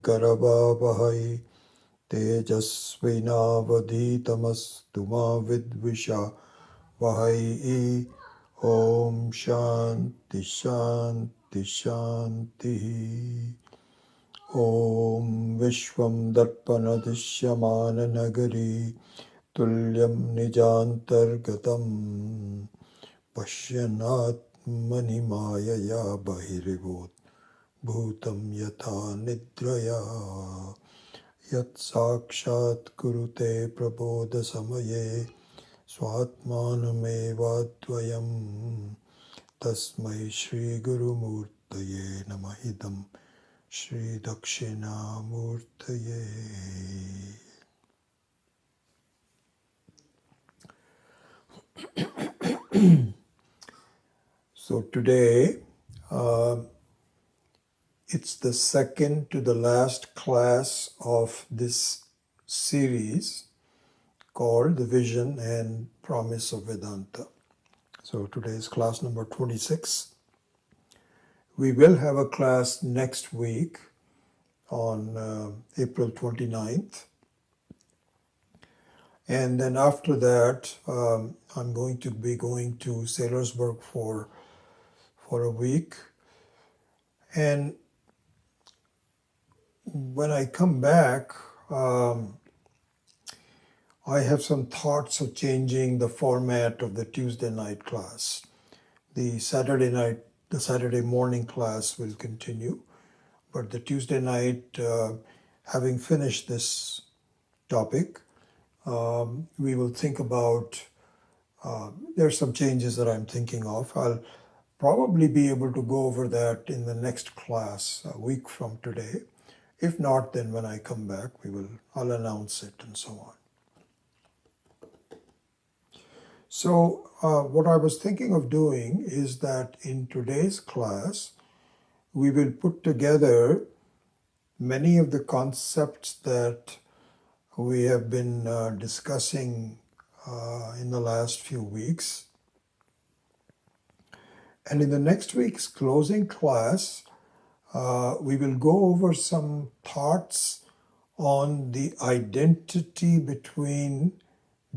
Karabhavahai Tejasvinavadhitamastu ma vidvisha Vahai. Om Shanti Shanti Shanti. Om Vishwam Darpana Dishyamana Nagari Tulyam Nijantargatam Pashyanat Manimaya Bahirivot Bhutam Yatha Nidraya Yat Sakshat Kurute Prabodha Samaye Swatmanamevadvayam Tasmai Shri Guru Murtaye Namahidam Shri Dakshinamurtaye. So today, it's the second to the last class of this series called The Vision and Promise of Vedanta. So today is class number 26. We will have a class next week on April 29th. And then after that, I'm going to be going to Sailorsburg for a week. And when I come back, I have some thoughts of changing the format of the Tuesday night class. The Saturday morning class will continue, but the Tuesday night, having finished this topic, we will think about, there's some changes that I'm thinking of. I'll probably be able to go over that in the next class, a week from today. If not, then when I come back, I'll announce it and so on. So what I was thinking of doing is that in today's class, we will put together many of the concepts that we have been discussing in the last few weeks. And in the next week's closing class, we will go over some thoughts on the identity between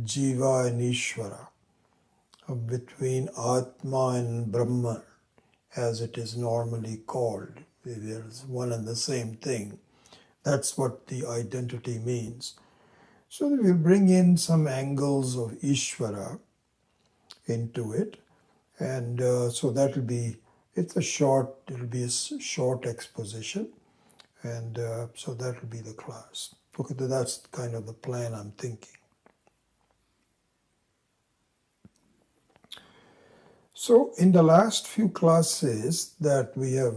Jiva and Ishvara, between Atma and Brahman, as it is normally called. There's one and the same thing. That's what the identity means. So we'll bring in some angles of Ishvara into it. And so it'll be a short exposition. And so that will be the class. Okay, that's kind of the plan I'm thinking. So in the last few classes that we have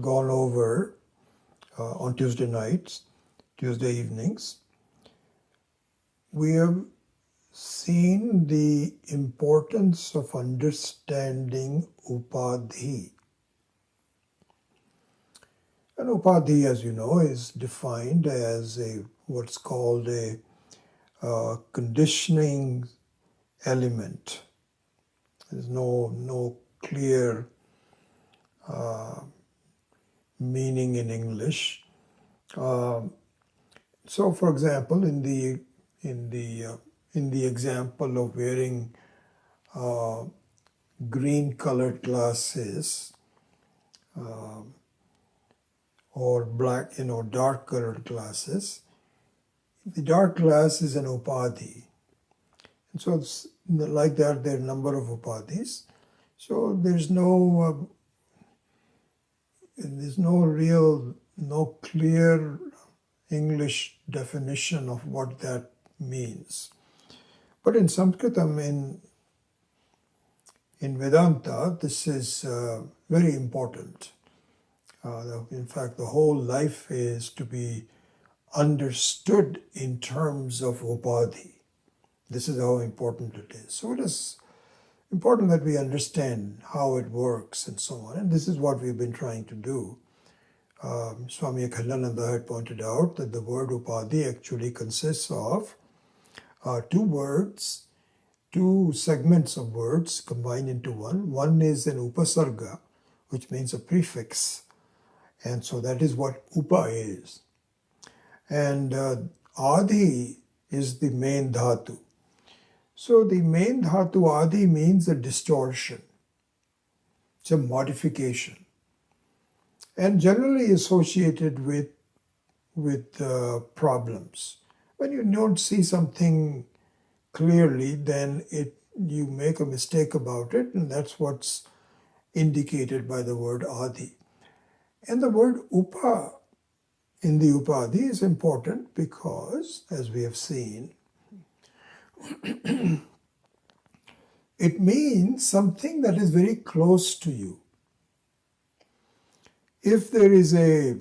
gone over on Tuesday nights, Tuesday evenings, we have seen the importance of understanding upadhi. And upadhi, as you know, is defined as what's called a conditioning element. There's no clear meaning in English. So, for example, in the example of wearing green-colored glasses or black, dark-colored glasses, the dark glass is an upadhi. And so it's like that, there are a number of upadhis. So there's no clear English definition of what that means. But in Sanskritam, in Vedanta, this is very important. In fact, the whole life is to be understood in terms of upadhi. This is how important it is. So it is important that we understand how it works and so on. And this is what we've been trying to do. Swami Akhalananda had pointed out that the word upadhi actually consists of two segments of words combined into one. One is an upasarga, which means a prefix, And so that is what upa is. And adi is the main dhatu. So the main dhatu adi means a distortion. It's a modification. And generally associated with problems. When you don't see something clearly, then you make a mistake about it, and that's what's indicated by the word adi. And the word upa in the upadi is important because, as we have seen, it means something that is very close to you. If there is a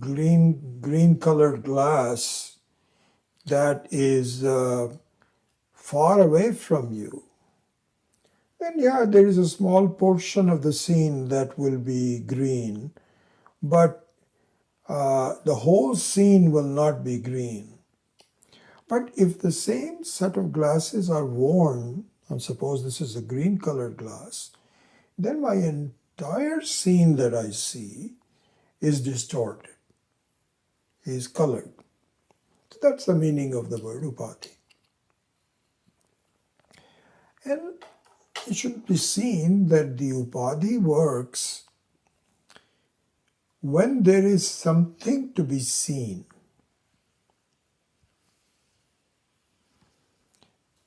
green colored glass that is far away from you, then yeah, there is a small portion of the scene that will be green, but the whole scene will not be green. But if the same set of glasses are worn, and suppose this is a green colored glass, then my entire scene that I see is distorted, is colored. So that's the meaning of the word upati. And it should be seen that the upadi works when there is something to be seen.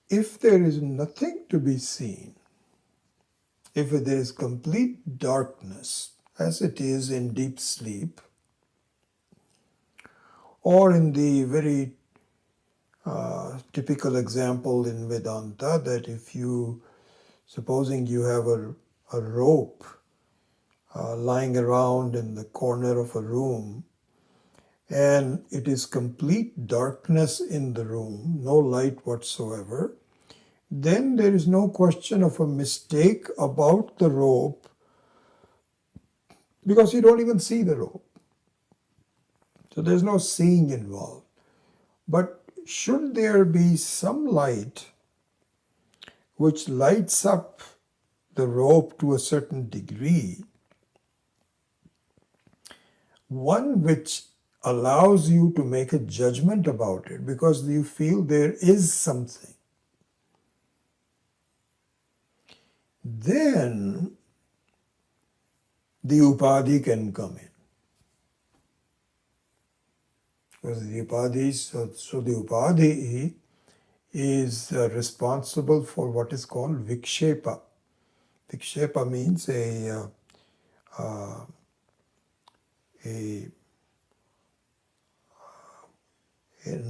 If there is nothing to be seen, if there is complete darkness, as it is in deep sleep, or in the very typical example in Vedanta, that if you, supposing you have a rope lying around in the corner of a room, and it is complete darkness in the room, no light whatsoever, then there is no question of a mistake about the rope because you don't even see the rope. So there's no seeing involved. But should there be some light which lights up the rope to a certain degree, one which allows you to make a judgment about it because you feel there is something, then the upadi can come in. Because the upadi, so the upadi is responsible for what is called vikshepa. Vikshepa means an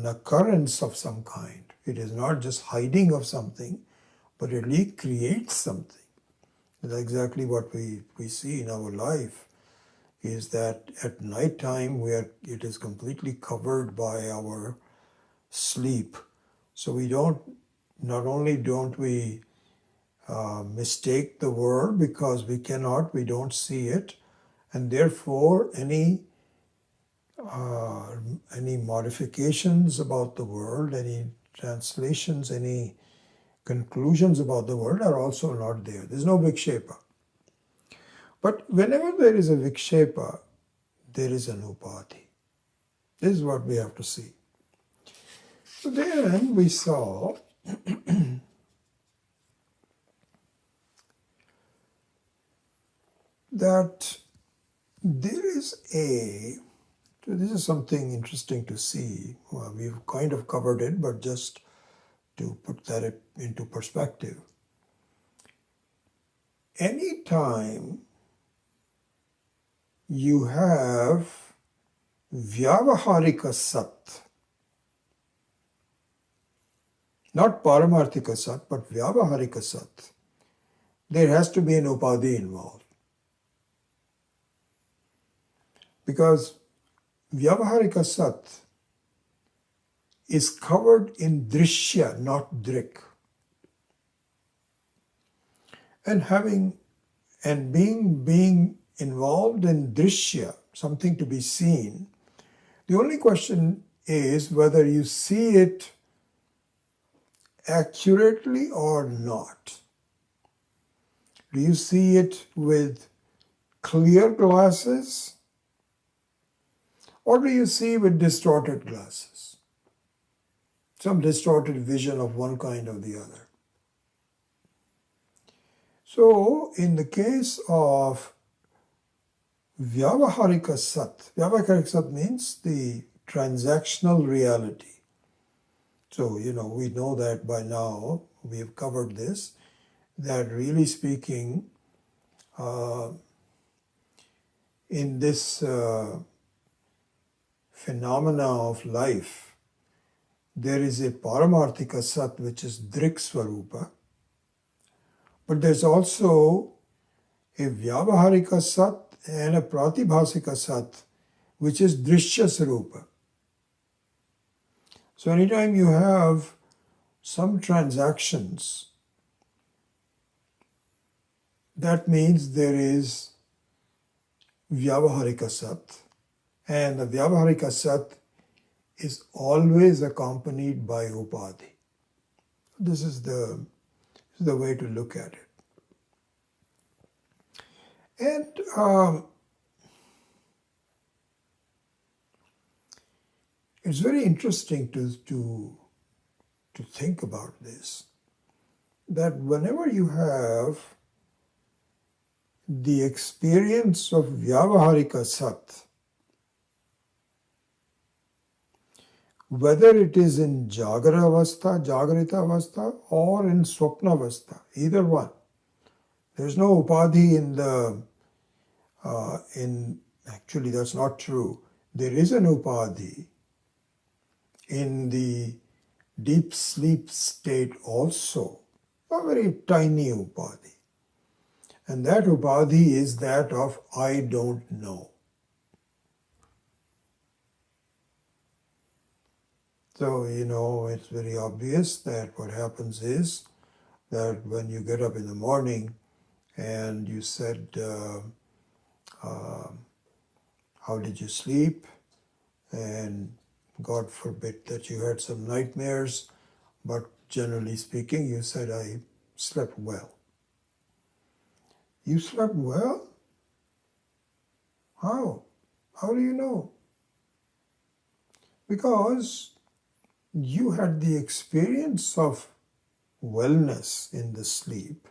occurrence of some kind. It is not just hiding of something, but it really creates something. That's exactly what we see in our life, is that at night time it is completely covered by our sleep. So we not only don't we mistake the world because we don't see it, and therefore any modifications about the world, any translations, any conclusions about the world are also not there. There's no vikshepa. But whenever there is a vikshepa, there is an upadi. This is what we have to see. So then we saw that there is this is something interesting to see. Well, we've kind of covered it, but just to put that into perspective. Anytime you have vyavaharika sat, not paramarthika sat, but vyavaharika sat, there has to be an upadi involved. Because vyavaharika sat is covered in drishya, not drik. And being involved in drishya, something to be seen, the only question is whether you see it accurately or not. Do you see it with clear glasses Or do you see with distorted glasses? Some distorted vision of one kind or the other. So, in the case of Vyavaharika Sat, Vyavaharika Sat means the transactional reality. So, we know that by now, we have covered this, that really speaking, in this phenomena of life, there is a Paramarthika Sat which is Drik Swarupa, but there's also a Vyavaharika Sat and a Pratibhasika Sat which is Drishya Swarupa. So anytime you have some transactions, that means there is Vyavaharika Sat, and the Vyavaharika Sat is always accompanied by Upadhi. This is the way to look at it. And it's very interesting to think about this, that whenever you have the experience of Vyavaharika Sat, whether it is in Jagrita Avastha or in Swapna Avastha, either one, there's no Upadhi actually that's not true. There is an Upadhi in the deep sleep state also, a very tiny Upadhi. And that Upadhi is that of I don't know. So, it's very obvious that what happens is that when you get up in the morning and you said, how did you sleep? And God forbid that you had some nightmares, but generally speaking, you said, I slept well. You slept well? How? How do you know? Because you had the experience of wellness in the sleep.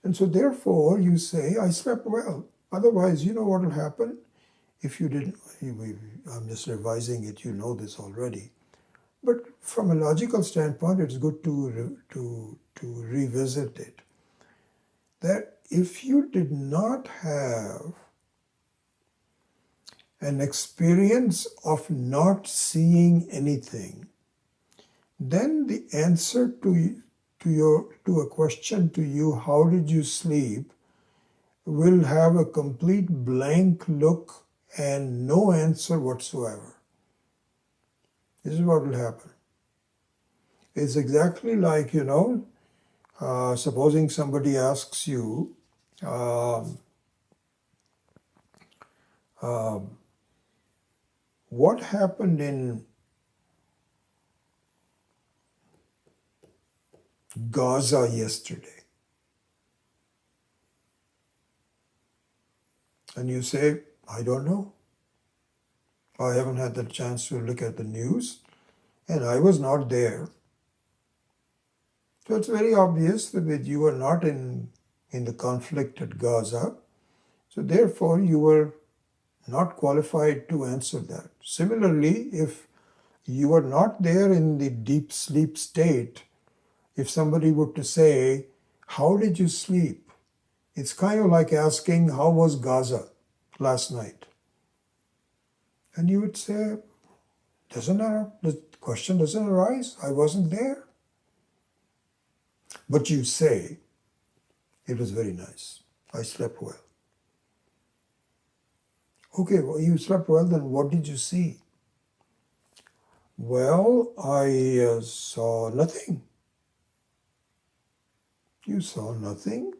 And so therefore you say, I slept well. Otherwise, you know what will happen? If you didn't, I'm just revising it, you know this already. But from a logical standpoint, it's good to revisit it. That if you did not have an experience of not seeing anything, then the answer to a question to you, how did you sleep, will have a complete blank look and no answer whatsoever. This is what will happen. It's exactly like, supposing somebody asks you, what happened in Gaza yesterday? And you say, I don't know. I haven't had the chance to look at the news, and I was not there. So it's very obvious that you were not in the conflict at Gaza. So therefore, you were not qualified to answer that. Similarly, if you are not there in the deep sleep state, if somebody were to say, how did you sleep? It's kind of like asking, how was Gaza last night? And you would say, the question doesn't arise. I wasn't there. But you say, it was very nice. I slept well. Okay, well, you slept well, then what did you see? Well, I saw nothing. You saw nothing?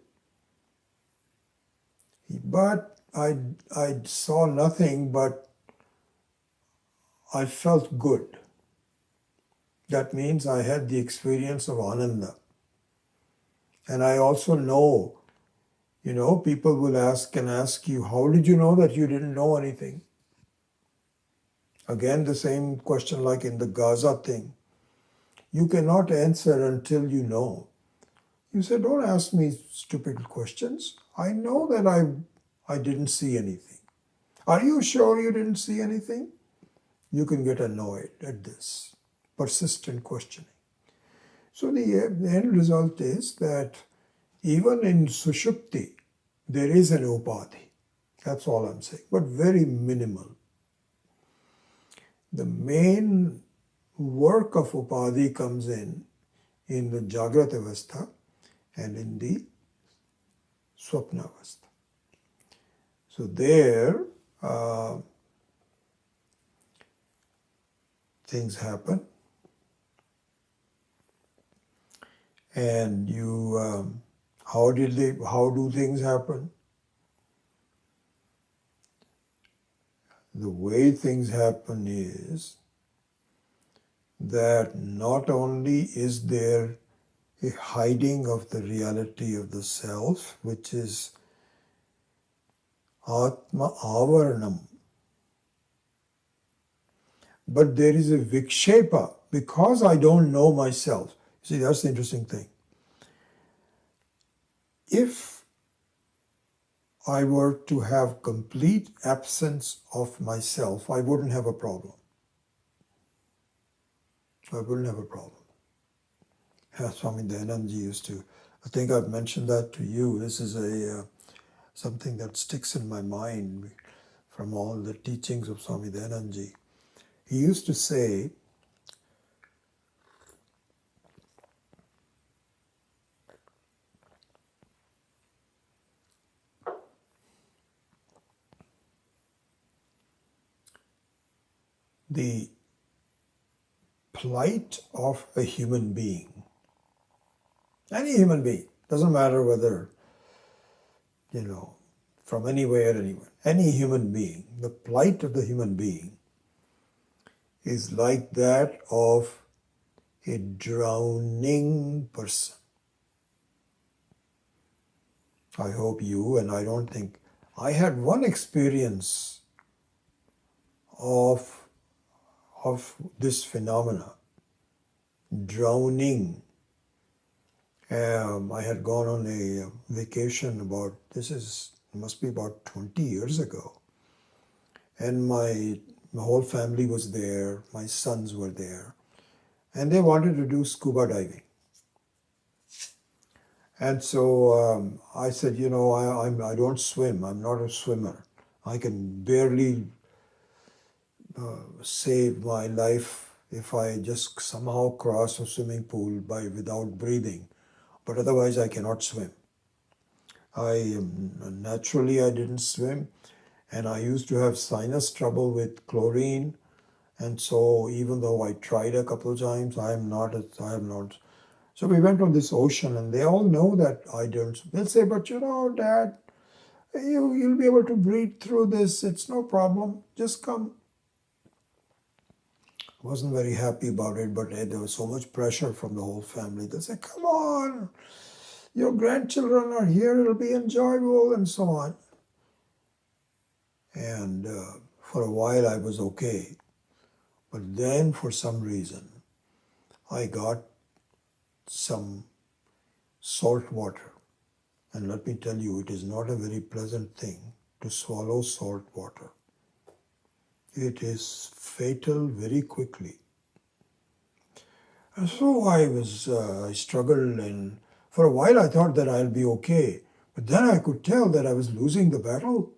But I saw nothing, but I felt good. That means I had the experience of Ananda. And I also know, people will ask you, how did you know that you didn't know anything? Again, the same question like in the Gaza thing. You cannot answer until you know. You say, don't ask me stupid questions. I know that I didn't see anything. Are you sure you didn't see anything? You can get annoyed at this persistent questioning. So the end result is that even in Sushupti, there is an upadhi. That's all I'm saying, but very minimal. The main work of upadhi comes in the Jagrata Avastha and in the Swapna Avastha. So there, things happen, and you, how do things happen? The way things happen is that not only is there a hiding of the reality of the self, which is Atma Avaranam, but there is a Vikshepa, because I don't know myself. See, that's the interesting thing. If I were to have complete absence of myself, I wouldn't have a problem. I wouldn't have a problem. Swami Dayanand used to, I think I've mentioned that to you. This is something that sticks in my mind from all the teachings of Swami Dayanand. He used to say, the plight of a human being, any human being, doesn't matter whether, from anywhere, any human being, the plight of the human being is like that of a drowning person. I hope you, and I don't think, I had one experience of this phenomena, drowning. I had gone on a vacation must be about 20 years ago. And my whole family was there, my sons were there, and they wanted to do scuba diving. And so I said, I don't swim, I'm not a swimmer. I can barely save my life if I just somehow cross a swimming pool without breathing. But otherwise I cannot swim. Naturally I didn't swim, and I used to have sinus trouble with chlorine, and so even though I tried a couple of times, I am not. So we went on this ocean, and they all know that I don't. They'll say, but Dad, you'll be able to breathe through this. It's no problem. Just come. Wasn't very happy about it, but there was so much pressure from the whole family. They said, come on, your grandchildren are here, it'll be enjoyable, and so on. And for a while I was okay. But then for some reason, I got some salt water. And let me tell you, it is not a very pleasant thing to swallow salt water. It is fatal very quickly. And so I struggled, and for a while I thought that I'll be okay. But then I could tell that I was losing the battle.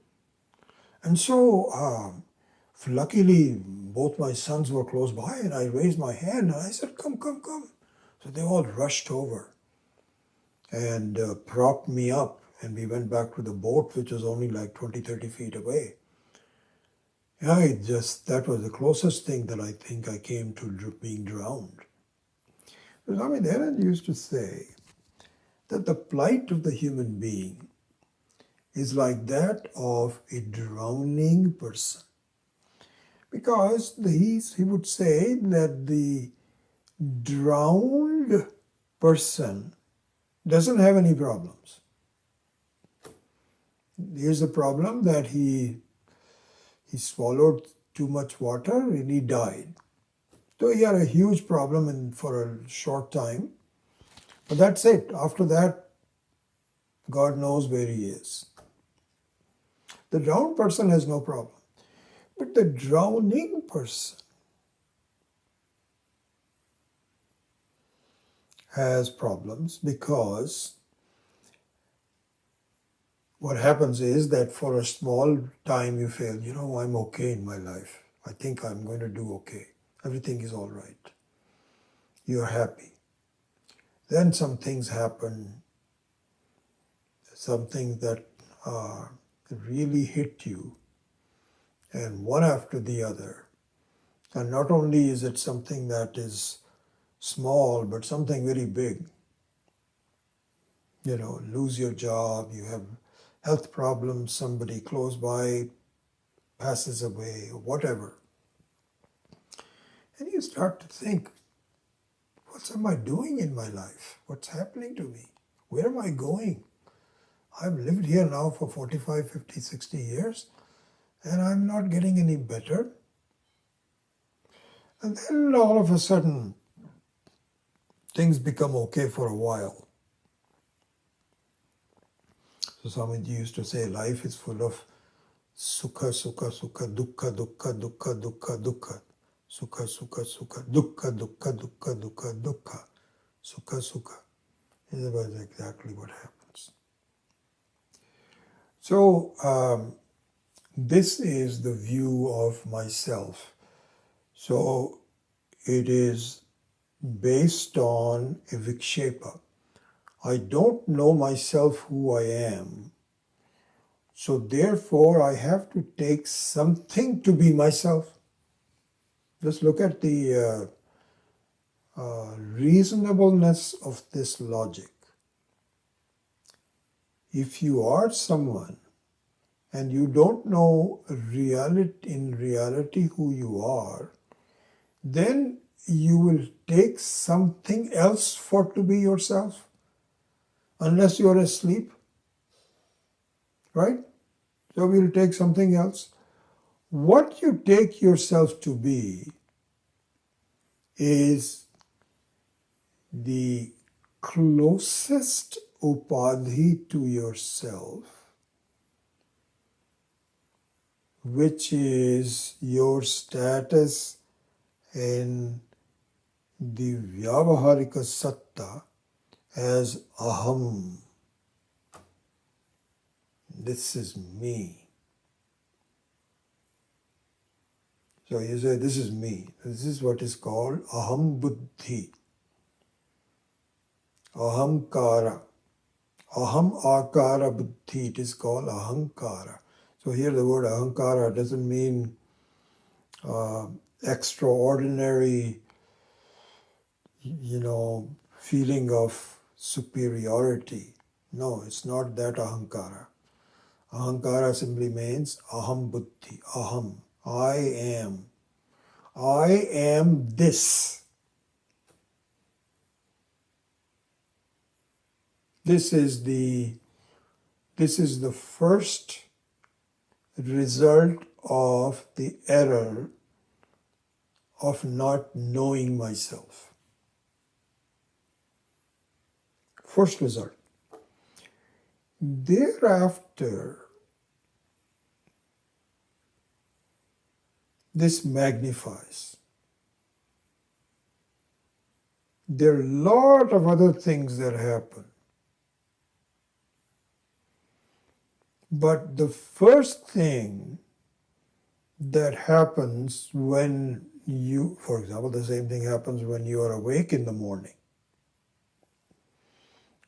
And so luckily both my sons were close by, and I raised my hand and I said, come, come, come. So they all rushed over and propped me up, and we went back to the boat, which was only like 20, 30 feet away. Yeah, that was the closest thing that I think I came to being drowned. Swami Dayanand used to say that the plight of the human being is like that of a drowning person. Because he would say that the drowned person doesn't have any problems. Here's the problem, that he swallowed too much water and he died. So he had a huge problem for a short time. But that's it. After that, God knows where he is. The drowned person has no problem. But the drowning person has problems because what happens is that for a small time you feel, I'm okay in my life. I think I'm going to do okay. Everything is all right. You're happy. Then some things happen, something that really hit you, and one after the other. And not only is it something that is small, but something very big. Lose your job, you have health problems, somebody close by passes away, or whatever. And you start to think, what am I doing in my life? What's happening to me? Where am I going? I've lived here now for 45, 50, 60 years, and I'm not getting any better. And then all of a sudden, things become okay for a while. So Swamiji used to say, life is full of sukha, sukha, sukha, dukkha, dukkha, dukkha, dukkha, dukkha. Sukha, sukha, sukha, dukkha, dukkha, dukkha, dukkha, dukkha. Sukha, sukha. This is exactly what happens. So, this is the view of myself. So, it is based on a vikshepa. I don't know myself who I am. So therefore, I have to take something to be myself. Just look at the reasonableness of this logic. If you are someone and you don't know in reality who you are, then you will take something else for to be yourself, unless you're asleep, right? So we'll take something else. What you take yourself to be is the closest upadhi to yourself, which is your status in the vyavaharika satta as aham. This is me. So you say, this is me. This is what is called aham buddhi. Ahamkara. Aham akara buddhi. It is called ahankara. So here the word ahankara doesn't mean extraordinary, feeling of superiority. No, it's not that ahankara. Ahankara simply means aham buddhi, aham. I am. I am this. This is the first result of the error of not knowing myself. First result. Thereafter, this magnifies. There are a lot of other things that happen. But the first thing that happens when you, for example, the same thing happens when you are awake in the morning.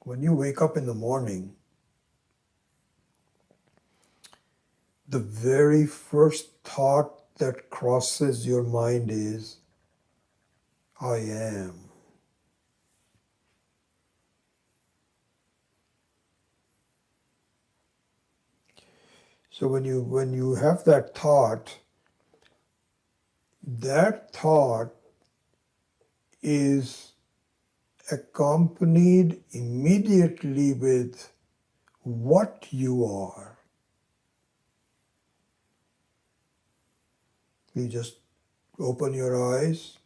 When you wake up in the morning, the very first thought that crosses your mind is, I am. So when you have that thought is accompanied immediately with what you are. You just open your eyes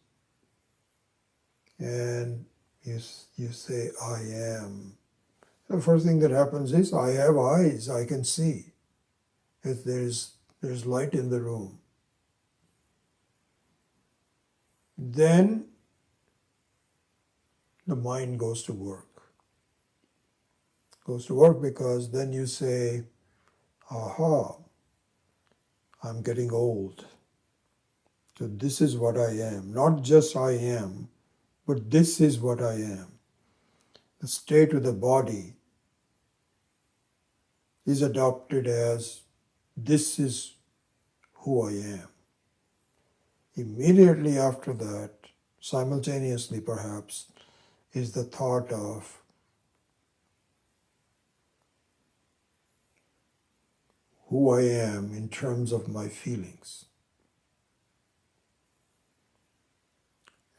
and you say, I am. The first thing that happens is, I have eyes, I can see. If there's light in the room. Then the mind goes to work. Goes to work because then you say, aha, I'm getting old. So this is what I am. Not just I am, but this is what I am. The state of the body is adopted as, this is who I am. Immediately after that, simultaneously perhaps, is the thought of, who I am in terms of my feelings.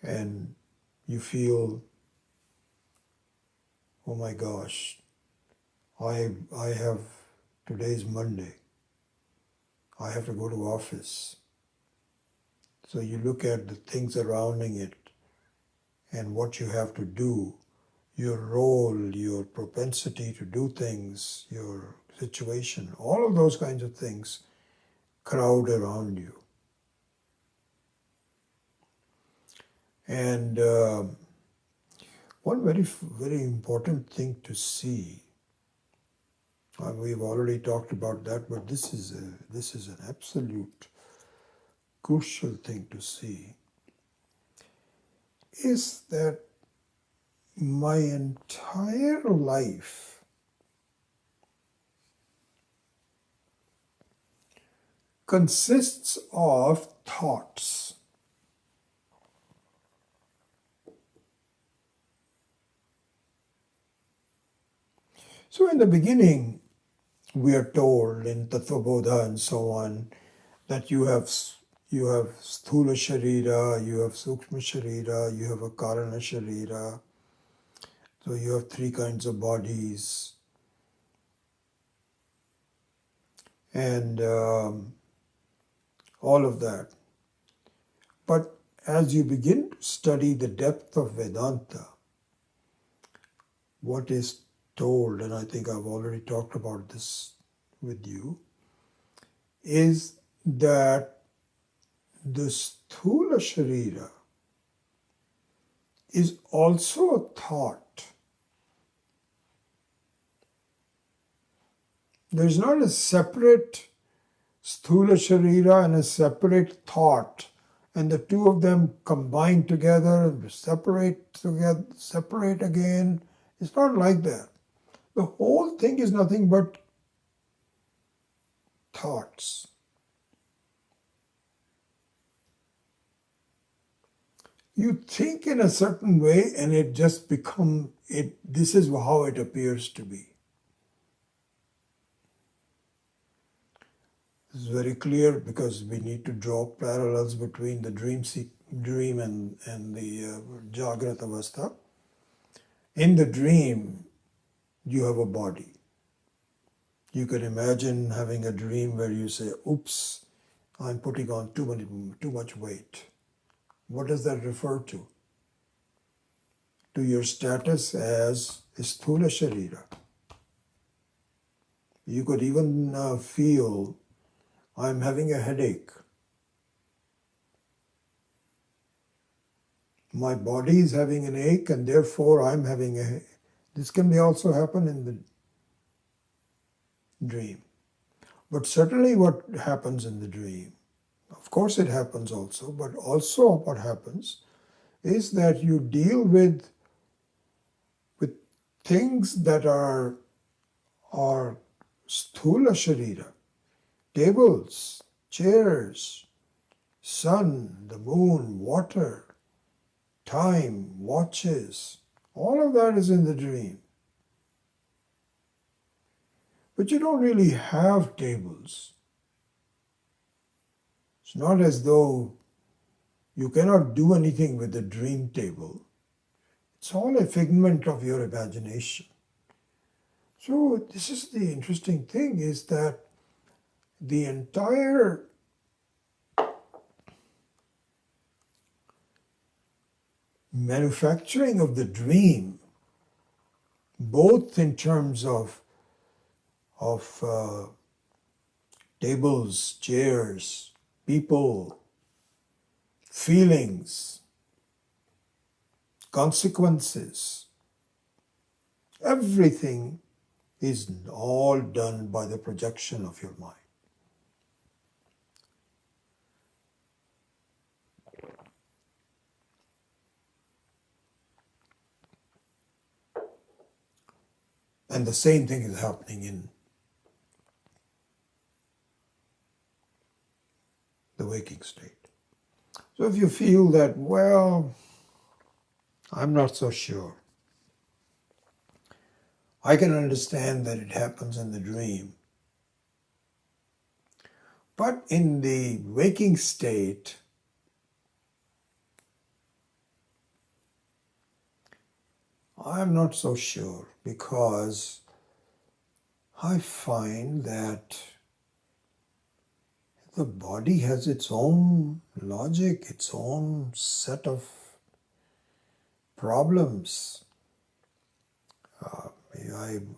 And you feel, oh my gosh, I have, today's Monday, I have to go to office. So you look at the things surrounding it and what you have to do, your role, your propensity to do things, your situation, all of those kinds of things crowd around you. And one very important thing to see, we've already talked about that, but this is an absolute crucial thing to see, is that my entire life consists of thoughts. So in the beginning, we are told in Tattva Bodha and so on that you have Sthula Sharira, you have Sukshma Sharira, you have a Karana Sharira. So you have three kinds of bodies. And all of that. But as you begin to study the depth of Vedanta, what is told, and I think I've already talked about this with you, is that the Sthula Sharira is also a thought. There's not a separate Sthula Sharira and a separate thought, and the two of them combine together, separate again. It's not like that. The whole thing is nothing but thoughts. You think in a certain way and it just becomes it. This is how it appears to be. This is very clear because we need to draw parallels between the dream and the Jagrat Avastha. In the dream, you have a body. You can imagine having a dream where you say, oops, I'm putting on too much weight. What does that refer to? To your status as Sthula Sharira. You could even feel, I'm having a headache. My body is having an ache and therefore I'm having a headache. This can also happen in the dream. But certainly what happens in the dream, of course it happens also, but also what happens is that you deal with things that are sthula sharira, tables, chairs, sun, the moon, water, time, watches, all of that is in the dream. But you don't really have tables. It's not as though you cannot do anything with the dream table. It's all a figment of your imagination. So this is the interesting thing, is that the entire manufacturing of the dream, both in terms of tables, chairs, people, feelings, consequences, everything is all done by the projection of your mind. And the same thing is happening in the waking state. So if you feel that, well, I'm not so sure, I can understand that it happens in the dream. But in the waking state, I'm not so sure, because I find that the body has its own logic, its own set of problems.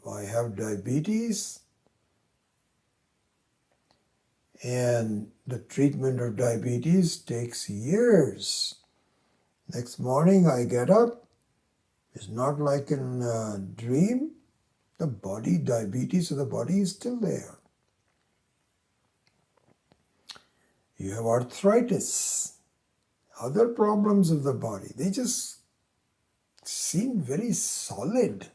I have diabetes, and the treatment of diabetes takes years. Next morning I get up, it's not like in a dream. The diabetes of the body is still there. You have arthritis, other problems of the body. They just seem very solid.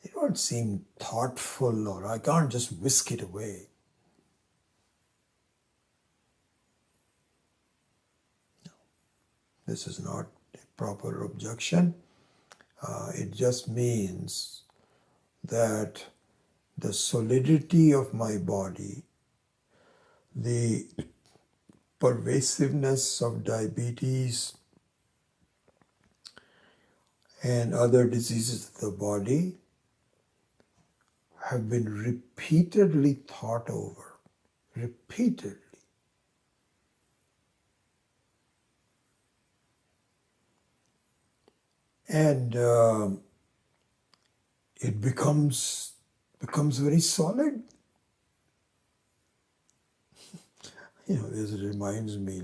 They don't seem thoughtful, or I can't just whisk it away. No, this is not a proper objection. It just means that the solidity of my body, the pervasiveness of diabetes and other diseases of the body have been repeatedly thought over, repeatedly. And it becomes very solid. This reminds me,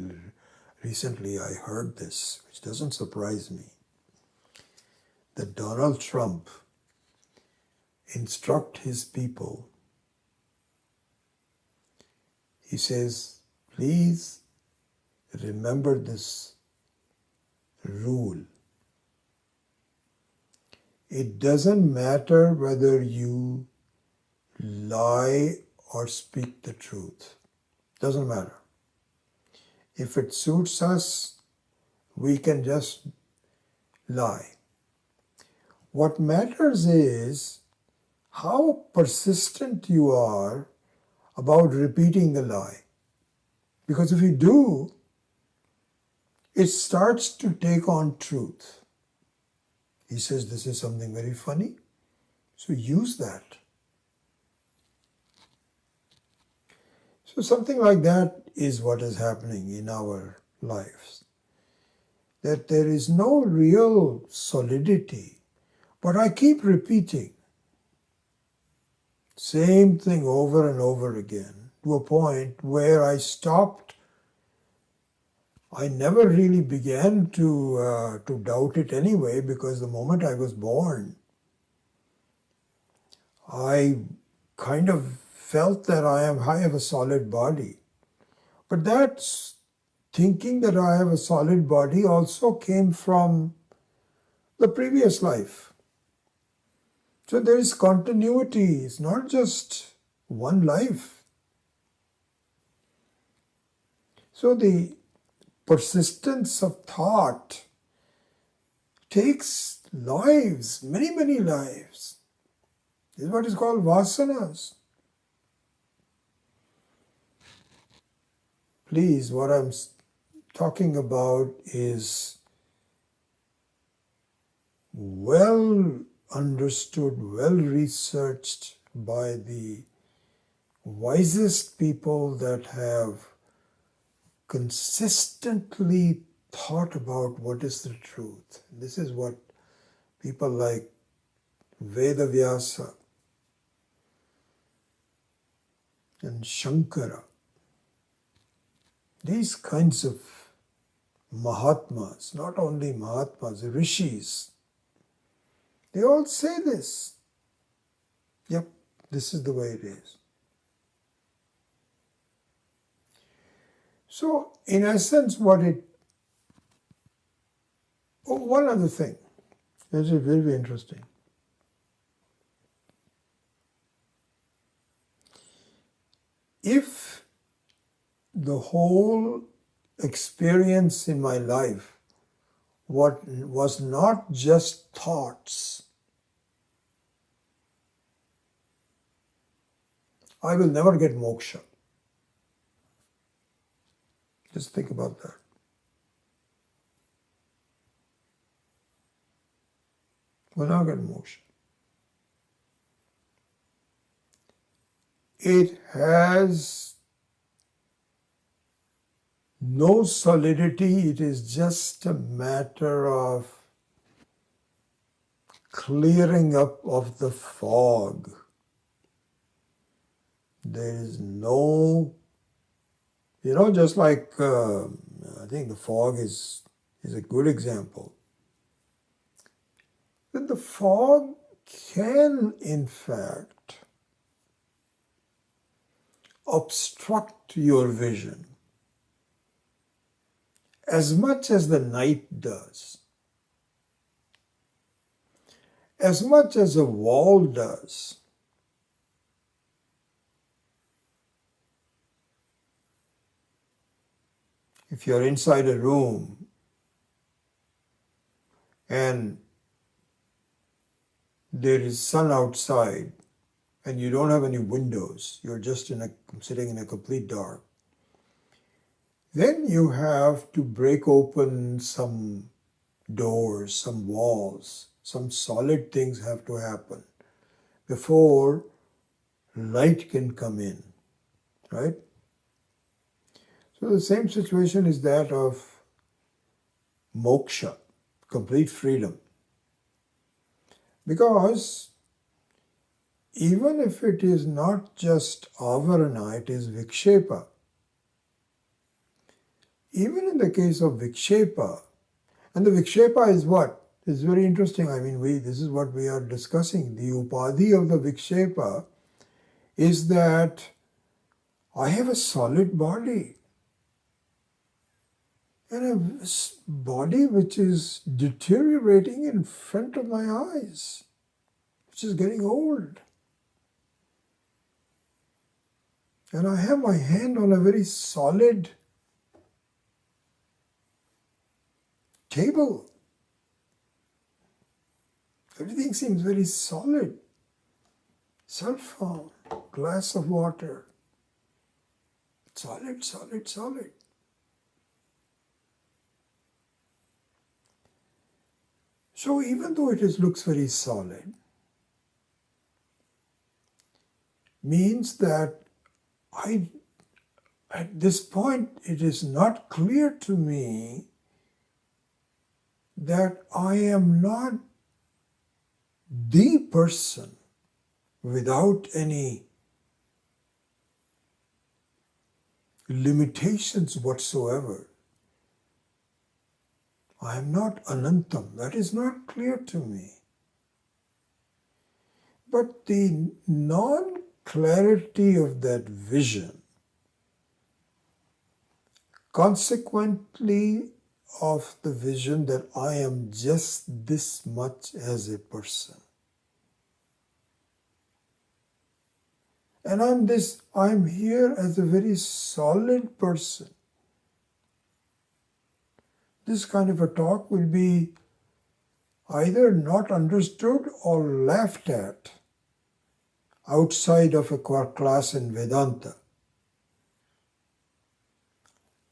recently I heard this, which doesn't surprise me, that Donald Trump instruct his people. He says, please remember this rule. It doesn't matter whether you lie or speak the truth. Doesn't matter. If it suits us, we can just lie. What matters is how persistent you are about repeating the lie. Because if you do, it starts to take on truth. He says this is something very funny, so use that. So something like that is what is happening in our lives. That there is no real solidity, but I keep repeating same thing over and over again to a point where I stopped. I never really began to doubt it anyway, because the moment I was born, I kind of felt that I have a solid body. But that thinking that I have a solid body also came from the previous life. So there is continuity. It's not just one life. So the persistence of thought takes lives, many, many lives. This is what is called vasanas. Please, what I'm talking about is well understood, well researched by the wisest people that have consistently thought about what is the truth. This is what people like Vedavyasa and Shankara, these kinds of Mahatmas, not only Mahatmas, rishis, they all say this. Yep, this is the way it is. So, in essence, one other thing, this is very, very interesting. If the whole experience in my life was not just thoughts, I will never get moksha. Just think about that. Will never get moksha. It has no solidity, it is just a matter of clearing up of the fog. There is no, just like, I think the fog is a good example. That the fog can, in fact, obstruct your vision as much as the night does, as much as a wall does. If you're inside a room and there is sun outside and you don't have any windows, you're just sitting in a complete dark, then you have to break open some doors, some walls, some solid things have to happen before light can come in, right? So the same situation is that of moksha, complete freedom. Because even if it is not just avarana, it is vikshepa. Even in the case of vikshepa, and the vikshepa is what? It's very interesting. I mean, this is what we are discussing. The upadhi of the vikshepa is that I have a solid body. And a body which is deteriorating in front of my eyes, which is getting old. And I have my hand on a very solid table. Everything seems very solid. Cell phone, glass of water. Solid, solid, solid. So even though it looks very solid, means that at this point, it is not clear to me that I am not the person without any limitations whatsoever. I am not anantam. That is not clear to me. But the non-clarity of that vision, consequently of the vision that I am just this much as a person. And I'm here as a very solid person. This kind of a talk will be either not understood or laughed at outside of a class in Vedanta,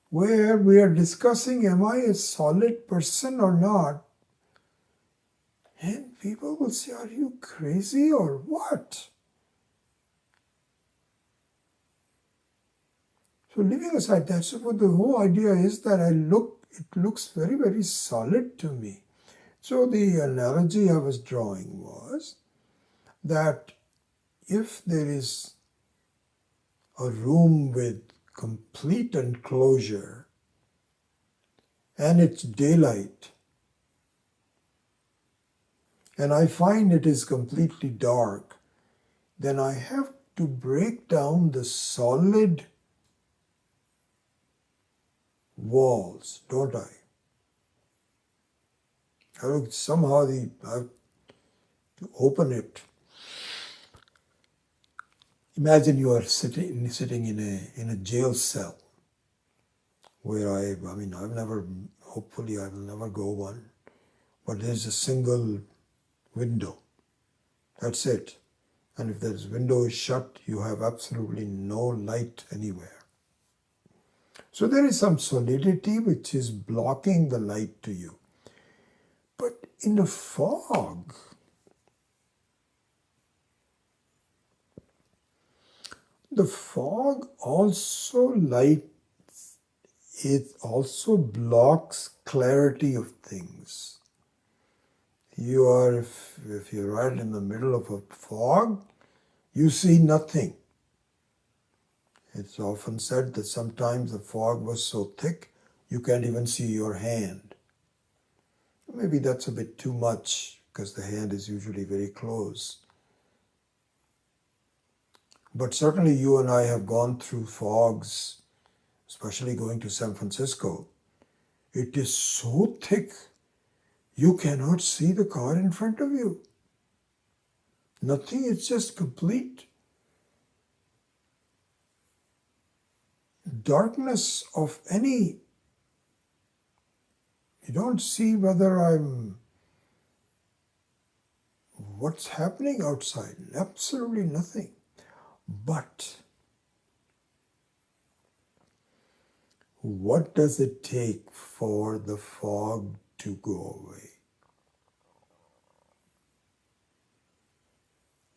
where we are discussing, am I a solid person or not? And people will say, are you crazy or what? So leaving aside that, so the whole idea is that I look it looks very, very solid to me. So the analogy I was drawing was that if there is a room with complete enclosure and it's daylight, and I find it is completely dark, then I have to break down the solid walls, don't I? Somehow I have to open it. Imagine you are sitting in a jail cell where hopefully I will never go one, but there's a single window. That's it. And if that window is shut, you have absolutely no light anywhere. So there is some solidity which is blocking the light to you. But in the fog, it also blocks clarity of things. If you're right in the middle of a fog, you see nothing. It's often said that sometimes the fog was so thick, you can't even see your hand. Maybe that's a bit too much, because the hand is usually very close. But certainly you and I have gone through fogs, especially going to San Francisco. It is so thick, you cannot see the car in front of you. Nothing, it's just complete darkness of any. You don't see what's happening outside. Absolutely nothing. But what does it take for the fog to go away?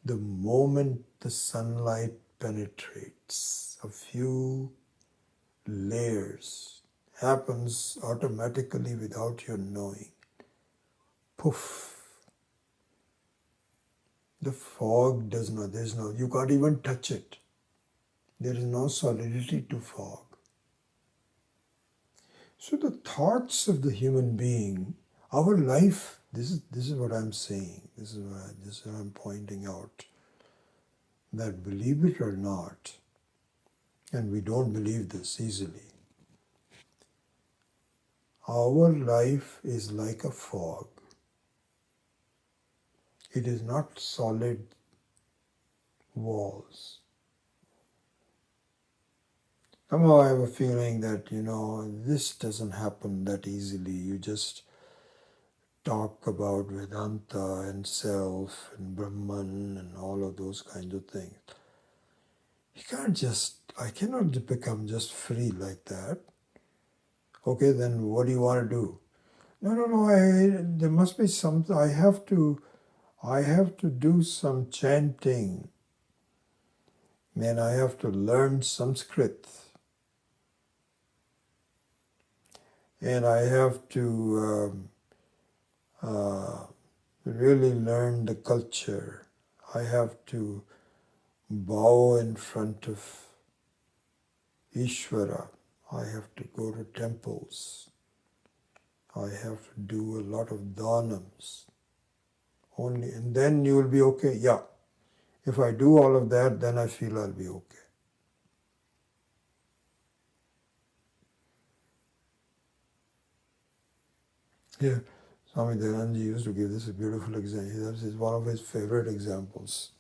The moment the sunlight penetrates, a few layers happens automatically without your knowing. Poof. The fog you can't even touch it. There is no solidity to fog. So the thoughts of the human being, our life, this is what I'm saying, this is what I'm pointing out, that believe it or not, and we don't believe this easily, our life is like a fog. It is not solid walls. Somehow I have a feeling that, this doesn't happen that easily. You just talk about Vedanta and self and Brahman and all of those kinds of things. I cannot become just free like that. Okay, then what do you want to do? No, there must be something, I have to do some chanting, and I have to learn Sanskrit, and I have to really learn the culture. I have to bow in front of Ishvara. I have to go to temples. I have to do a lot of dhanams. Only, and then you will be okay. Yeah, if I do all of that, then I feel I'll be okay. Yeah, Swami Dayananji used to give this a beautiful example. This is one of his favorite examples.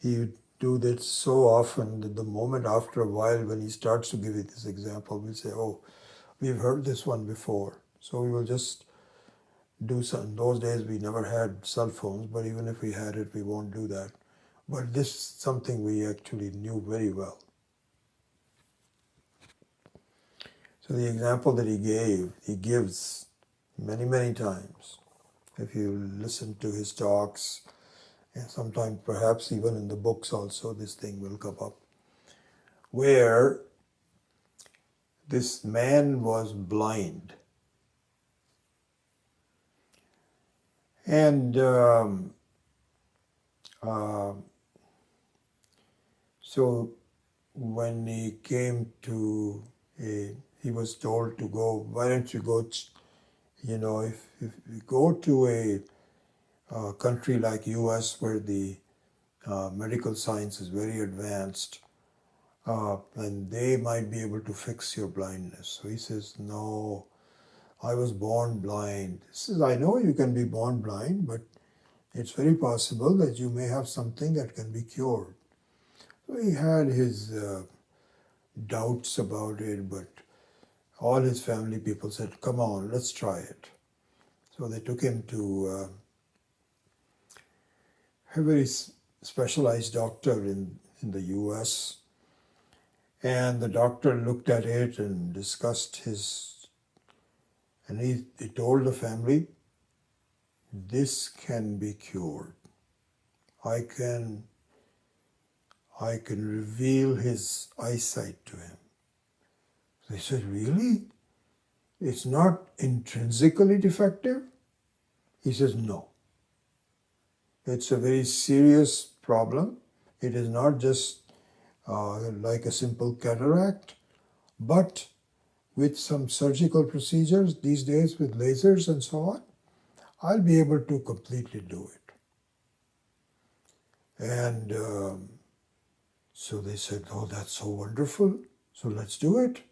He would do that so often that the moment after a while when he starts to give it this example, we'll say, oh, we've heard this one before. So we will just do some. In those days we never had cell phones, but even if we had it, we won't do that. But this is something we actually knew very well. So the example that he gives many, many times. If you listen to his talks, and sometimes perhaps even in the books also, this thing will come up, where this man was blind. And so when he came to he was told to go, why don't you go, if you go to a country like US where the medical science is very advanced, and they might be able to fix your blindness. So he says, no, I was born blind. He says, I know you can be born blind, but it's very possible that you may have something that can be cured. So he had his doubts about it, but all his family people said, come on, let's try it. So they took him to a very specialized doctor in the US. And the doctor looked at it and discussed and he told the family, this can be cured. I can reveal his eyesight to him. They said, really? It's not intrinsically defective? He says, no. It's a very serious problem. It is not just like a simple cataract, but with some surgical procedures these days with lasers and so on, I'll be able to completely do it. And so they said, oh, that's so wonderful, so let's do it.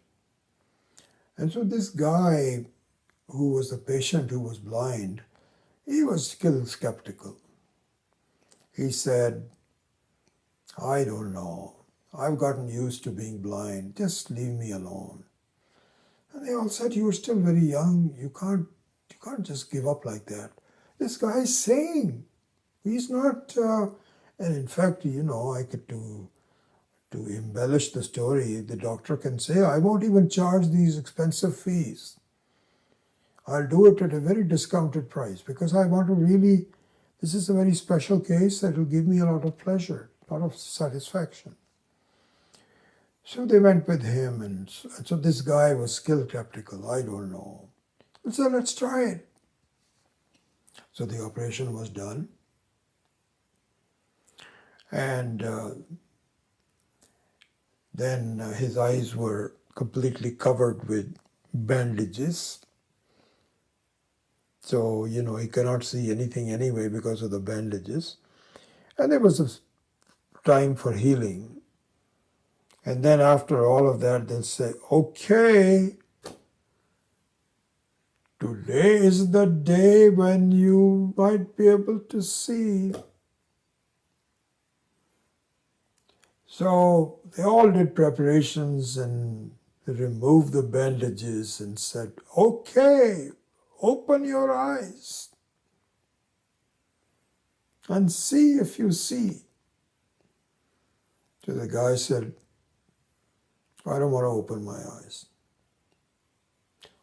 And so this guy who was the patient who was blind, he was still skeptical. He said, I don't know. I've gotten used to being blind. Just leave me alone. And they all said, you're still very young. You can't just give up like that. This guy is sane. He's not, and in fact, I could to embellish the story, the doctor can say, I won't even charge these expensive fees. I'll do it at a very discounted price because I want to really, this is a very special case that will give me a lot of pleasure, a lot of satisfaction. So they went with him, and so this guy was still skeptical. I don't know. And so let's try it. So the operation was done. And then his eyes were completely covered with bandages. So, he cannot see anything anyway because of the bandages. And there was a time for healing. And then after all of that, they'll say, okay, today is the day when you might be able to see. So they all did preparations and removed the bandages and said, okay, open your eyes and see if you see. So the guy said, I don't want to open my eyes.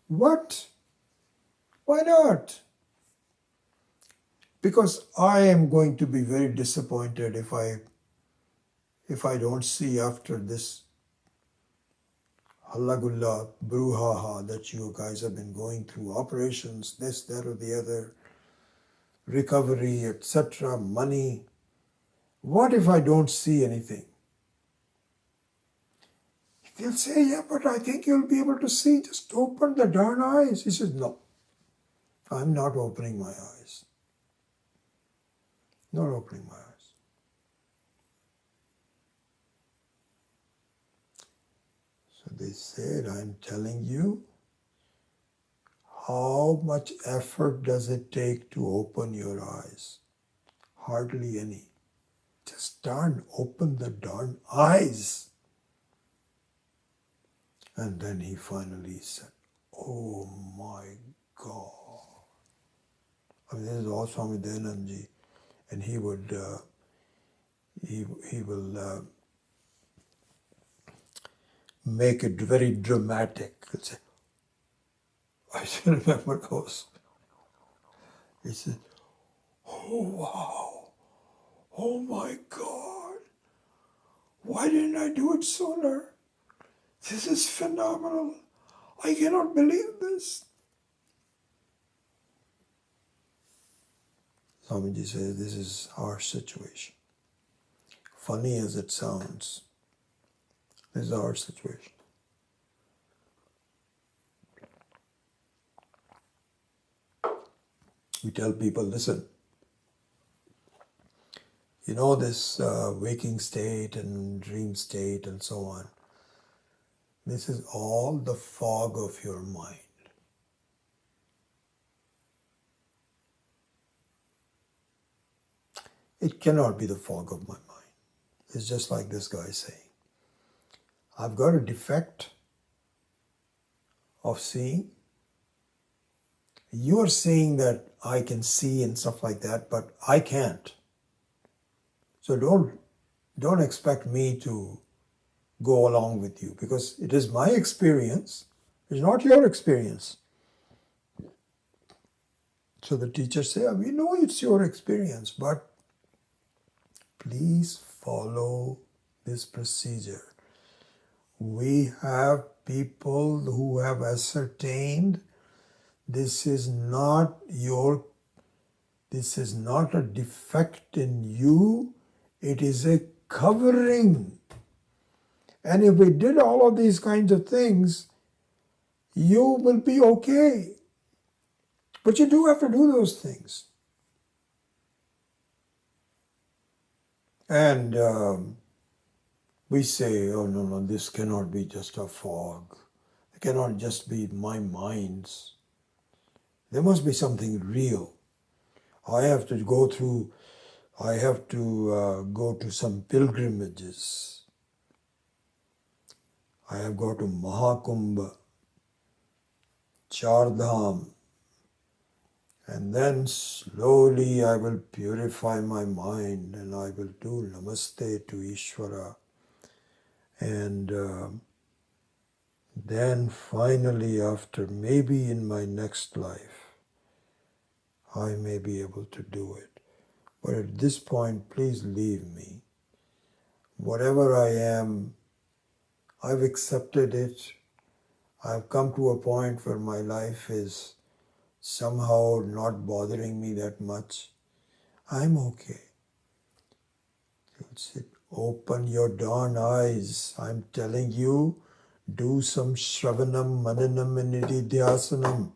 What? Why not? Because I am going to be very disappointed if I don't see after this halagulla, brouhaha that you guys have been going through, operations, this, that, or the other, recovery, etc., money. What if I don't see anything? They'll say, yeah, but I think you'll be able to see. Just open the darn eyes. He says, no, I'm not opening my eyes. Not opening my eyes. So they said, I'm telling you, how much effort does it take to open your eyes? Hardly any. Just darn open the darn eyes. And then he finally said, oh my God. I mean, this is all Swami Dayananji, and he would, he will make it very dramatic. He'll say, I still remember those. He said, oh wow, oh my God, why didn't I do it sooner? This is phenomenal. I cannot believe this. Swamiji says, this is our situation. Funny as it sounds, this is our situation. We tell people, listen, you know this waking state and dream state and so on. This is all the fog of your mind. It cannot be the fog of my mind. It's just like this guy saying, I've got a defect of seeing. You're saying that I can see and stuff like that, but I can't. So don't expect me to go along with you, because it is my experience, it's not your experience. So the teachers say, we know it's your experience, but please follow this procedure. We have people who have ascertained this is not a defect in you, it is a covering. And if we did all of these kinds of things, you will be okay. But you do have to do those things. And we say, oh no, this cannot be just a fog. It cannot just be my minds. There must be something real. I have to go to some pilgrimages. I have go to Mahakumbh, Chardham, and then slowly I will purify my mind and I will do Namaste to Ishvara. And then finally, after maybe in my next life, I may be able to do it. But at this point, please leave me. Whatever I am, I've accepted it. I've come to a point where my life is somehow not bothering me that much. I'm okay. Open your darn eyes. I'm telling you, do some Shravanam, Mananam, and Nididhyasanam.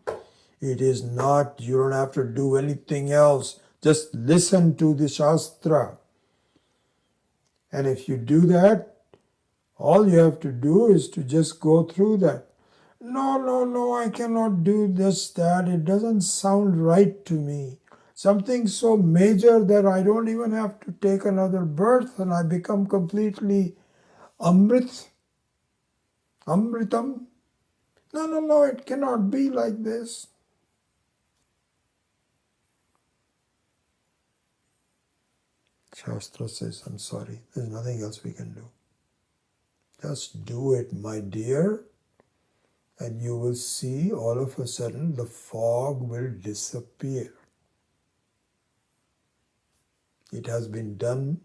It is not, you don't have to do anything else. Just listen to the Shastra. And if you do that, all you have to do is to just go through that. No, I cannot do this, that. It doesn't sound right to me. Something so major that I don't even have to take another birth and I become completely Amritam. No, it cannot be like this. Shastra says, I'm sorry, there's nothing else we can do. Just do it, my dear, and you will see all of a sudden the fog will disappear. It has been done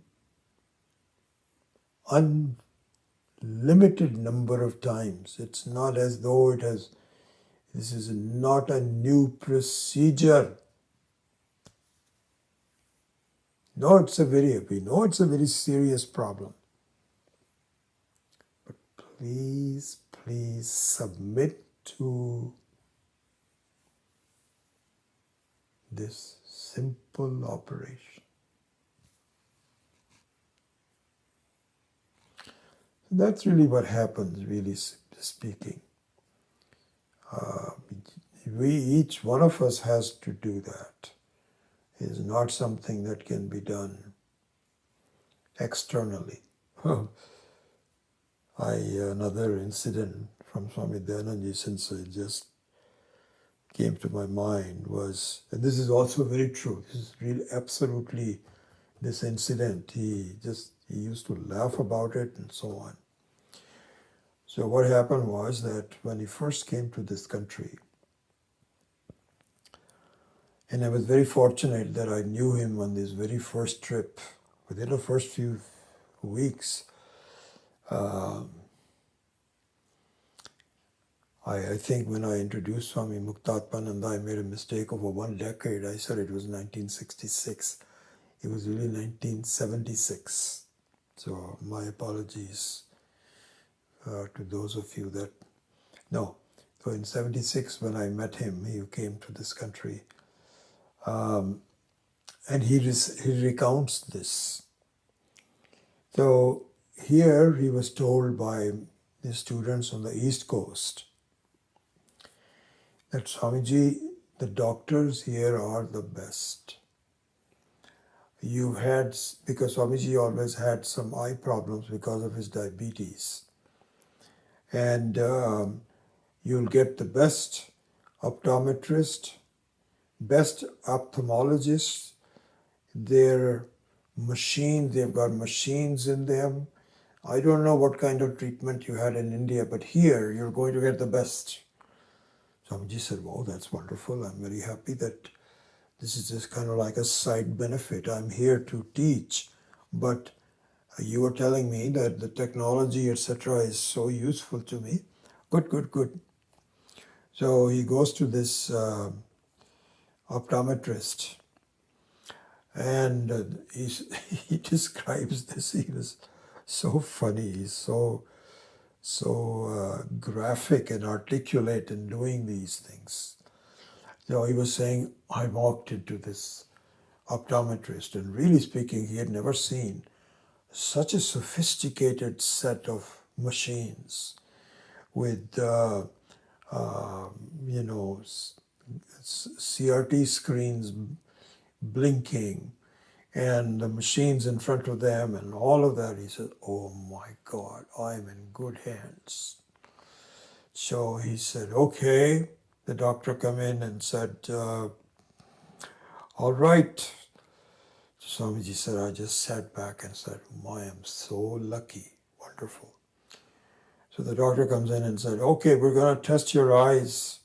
unlimited number of times. It's not as though this is not a new procedure. No, we know it's a very serious problem. But please submit to this simple operation. That's really what happens, really speaking. Each one of us has to do that. It is not something that can be done externally. Another incident from Swami Dayanandaji, since it just came to my mind, was, and this is also very true, this is really absolutely this incident. He used to laugh about it and so on. So what happened was that when he first came to this country, and I was very fortunate that I knew him on this very first trip. Within the first few weeks, I think when I introduced Swami Muktatmananda, I made a mistake over 1 decade. I said it was 1966. It was really 1976. So my apologies to those of you that no. So in 76, when I met him, he came to this country. And he recounts this. So here he was told by the students on the East Coast that Swamiji, the doctors here are the best. Because Swamiji always had some eye problems because of his diabetes. And you'll get the best optometrist, best ophthalmologist. They've got machines in them. I don't know what kind of treatment you had in India, but here you're going to get the best. Swamiji said, wow, that's wonderful. I'm very happy that this is just kind of like a side benefit. I'm here to teach, but you were telling me that the technology, etc., is so useful to me. Good, good, good. So he goes to this optometrist, and he describes this. He was so funny. He's so graphic and articulate in doing these things. So he was saying, I walked into this optometrist, and really speaking, he had never seen such a sophisticated set of machines with, CRT screens blinking and the machines in front of them and all of that. He said, oh my God, I'm in good hands. So he said, okay. The doctor came in and said, all right. Swamiji said, I just sat back and said, I am so lucky. Wonderful. So the doctor comes in and said, okay, we're going to test your eyes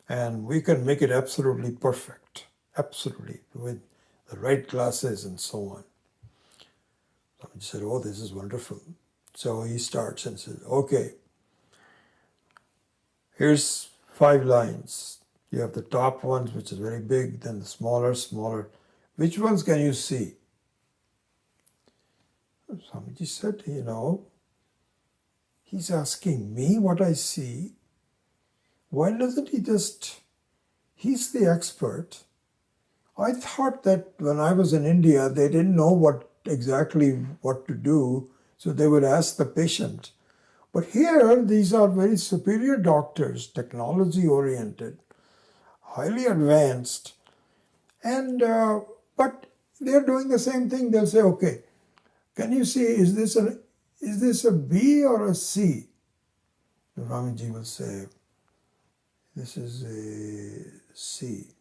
and we can make it absolutely perfect. Absolutely. With the right glasses and so on. Swamiji said, oh, this is wonderful. So he starts and says, okay, here's 5 lines. You have the top ones, which is very big, then the smaller. Which ones can you see? Swamiji said, he's asking me what I see. Why doesn't he he's the expert. I thought that when I was in India, they didn't know exactly what to do, so they would ask the patient. But here, these are very superior doctors, technology-oriented, highly advanced, and but they're doing the same thing. They'll say, okay, can you see, is this a B or a C? Ramiji will say, this is a C.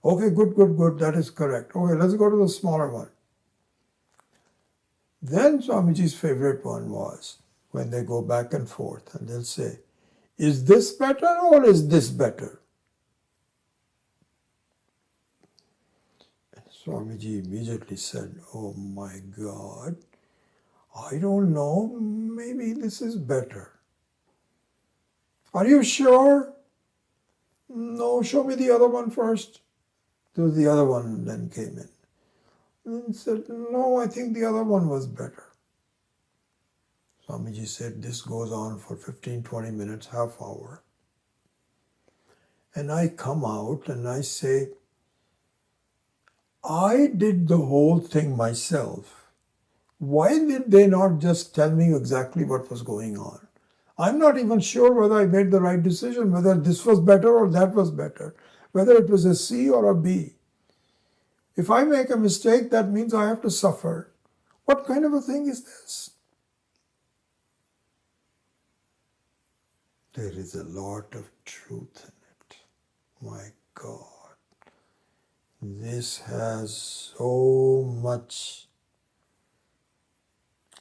Okay, good, that is correct. Okay, let's go to the smaller one. Then Swamiji's favorite one was when they go back and forth and they'll say, is this better or is this better? And Swamiji immediately said, oh my God, I don't know, maybe this is better. Are you sure? No, show me the other one first. So the other one then came in. And said, no, I think the other one was better. Swamiji said, this goes on for 15-20 minutes, half hour. And I come out and I say, I did the whole thing myself. Why did they not just tell me exactly what was going on? I'm not even sure whether I made the right decision, whether this was better or that was better, whether it was a C or a B. If I make a mistake, that means I have to suffer. What kind of a thing is this? There is a lot of truth in it. My God. This has so much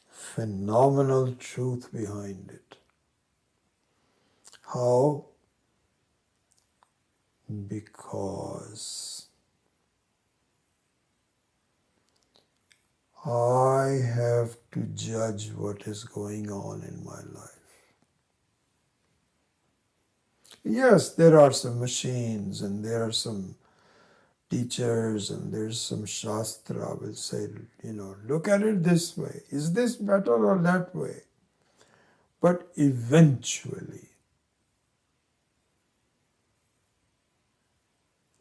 phenomenal truth behind it. How? Because I have to judge what is going on in my life. Yes, there are some machines and there are some teachers and there's some Shastra will say, look at it this way. Is this better or that way? But eventually,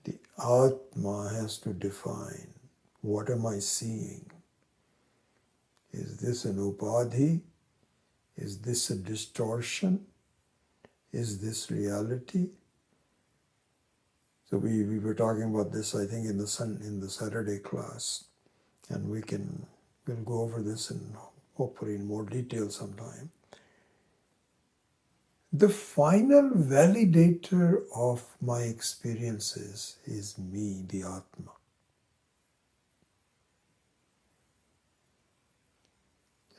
the Atma has to define, what am I seeing? Is this an upadhi? Is this a distortion? Is this reality? So we were talking about this, I think, in the Saturday class, and we'll go over this in hopefully in more detail sometime. The final validator of my experiences is me, the Atma.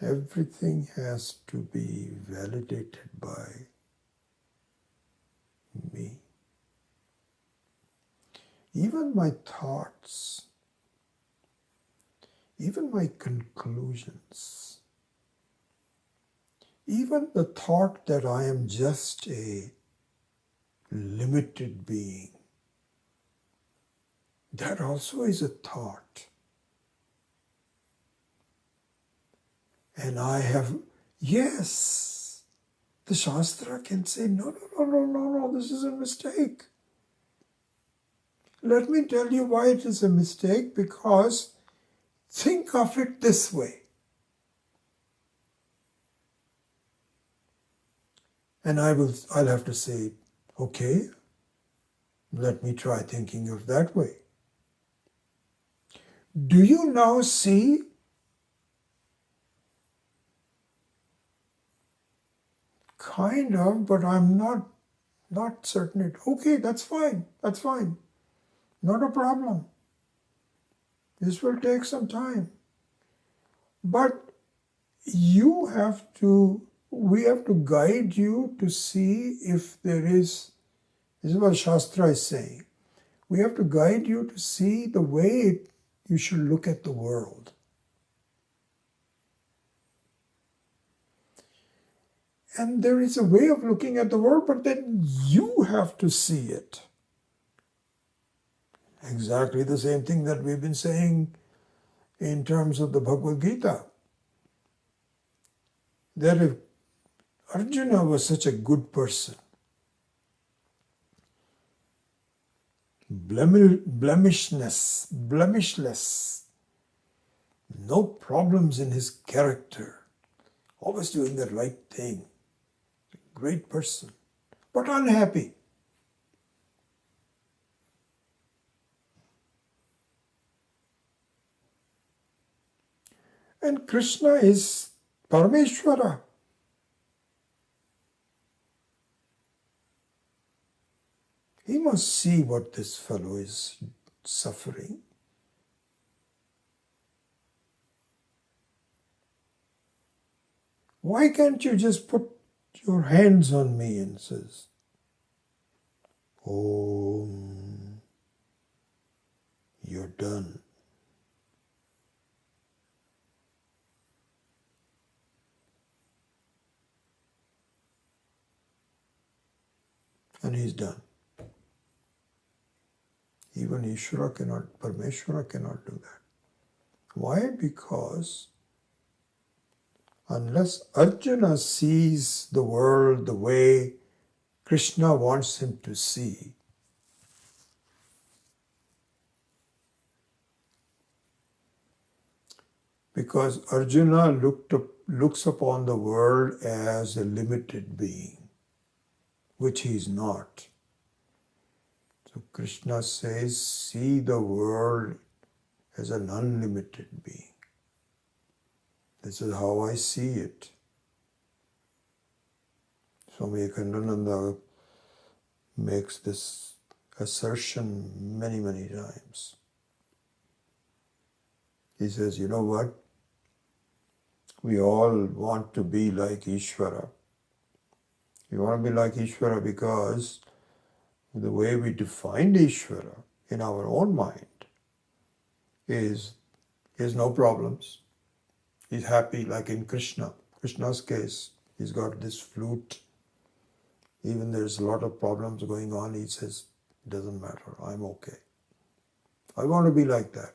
Everything has to be validated by me. Even my thoughts, even my conclusions, even the thought that I am just a limited being, that also is a thought. And I have, yes, the Shastra can say, no, this is a mistake. Let me tell you why it is a mistake, because think of it this way. And I'll have to say, okay, let me try thinking of that way. Do you now see? Kind of, but I'm not certain. Okay, that's fine. Not a problem. This will take some time. But we have to guide you to see if there is, this is what Shastra is saying, we have to guide you to see the way you should look at the world. And there is a way of looking at the world, but then you have to see it. Exactly the same thing that we've been saying in terms of the Bhagavad Gita. That if Arjuna was such a good person, blemishless, no problems in his character, always doing the right thing, great person, but unhappy. And Krishna is Parameshwara. He must see what this fellow is suffering. Why can't you just put your hands on me and says, Om, you're done. And he's done. Even Parameshwara cannot do that. Why? Because unless Arjuna sees the world the way Krishna wants him to see, because Arjuna looks upon the world as a limited being, which he is not. So Krishna says, see the world as an unlimited being. This is how I see it. Swami Akhandananda makes this assertion many, many times. He says, you know what? We all want to be like Ishvara. We want to be like Ishvara because the way we defined Ishvara in our own mind is he has no problems. He's happy, like in Krishna. Krishna's case, he's got this flute Even there's a lot of problems going on, he says, doesn't matter, I'm okay. I want to be like that.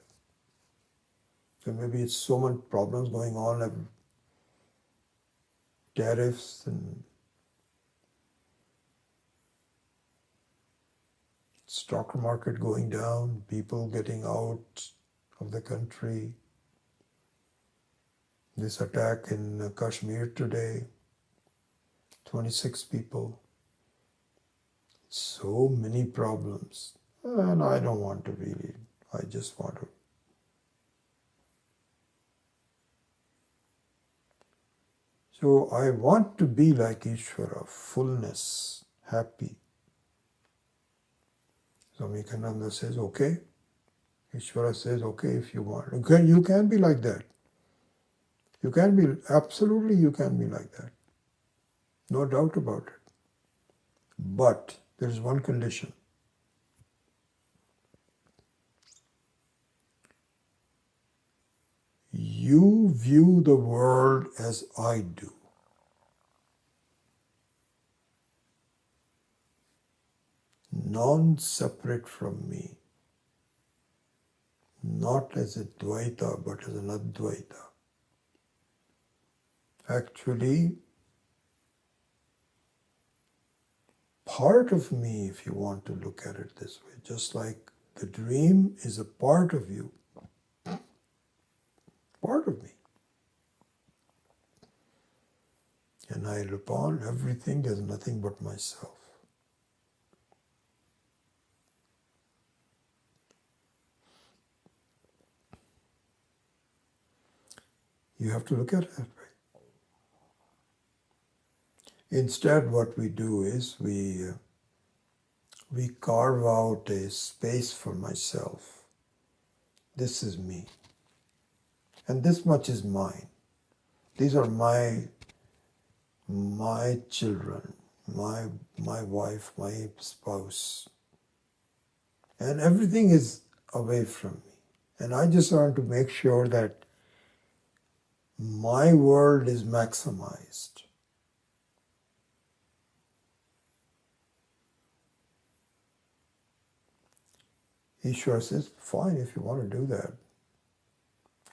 So maybe it's so much problems going on, like tariffs and stock market going down, people getting out of the country. This attack in Kashmir today, 26 people. So many problems. And I don't want to really, I just want to. So I want to be like Ishvara, fullness, happy. Swami Kananda says, okay. Ishvara says, okay, if you want. You can be like that. You can be, absolutely you can be like that. No doubt about it. But there is one condition. You view the world as I do. Non-separate from me. Not as a Dvaita, but as an Advaita. Actually, part of me, if you want to look at it this way, just like the dream is a part of you, part of me. And I look upon everything as nothing but myself. You have to look at it that way. Instead, what we do is we carve out a space for myself. This is me. And this much is mine. These are my children, my wife, my spouse. And everything is away from me. And I just want to make sure that my world is maximized. Ishwar says, fine, if you want to do that.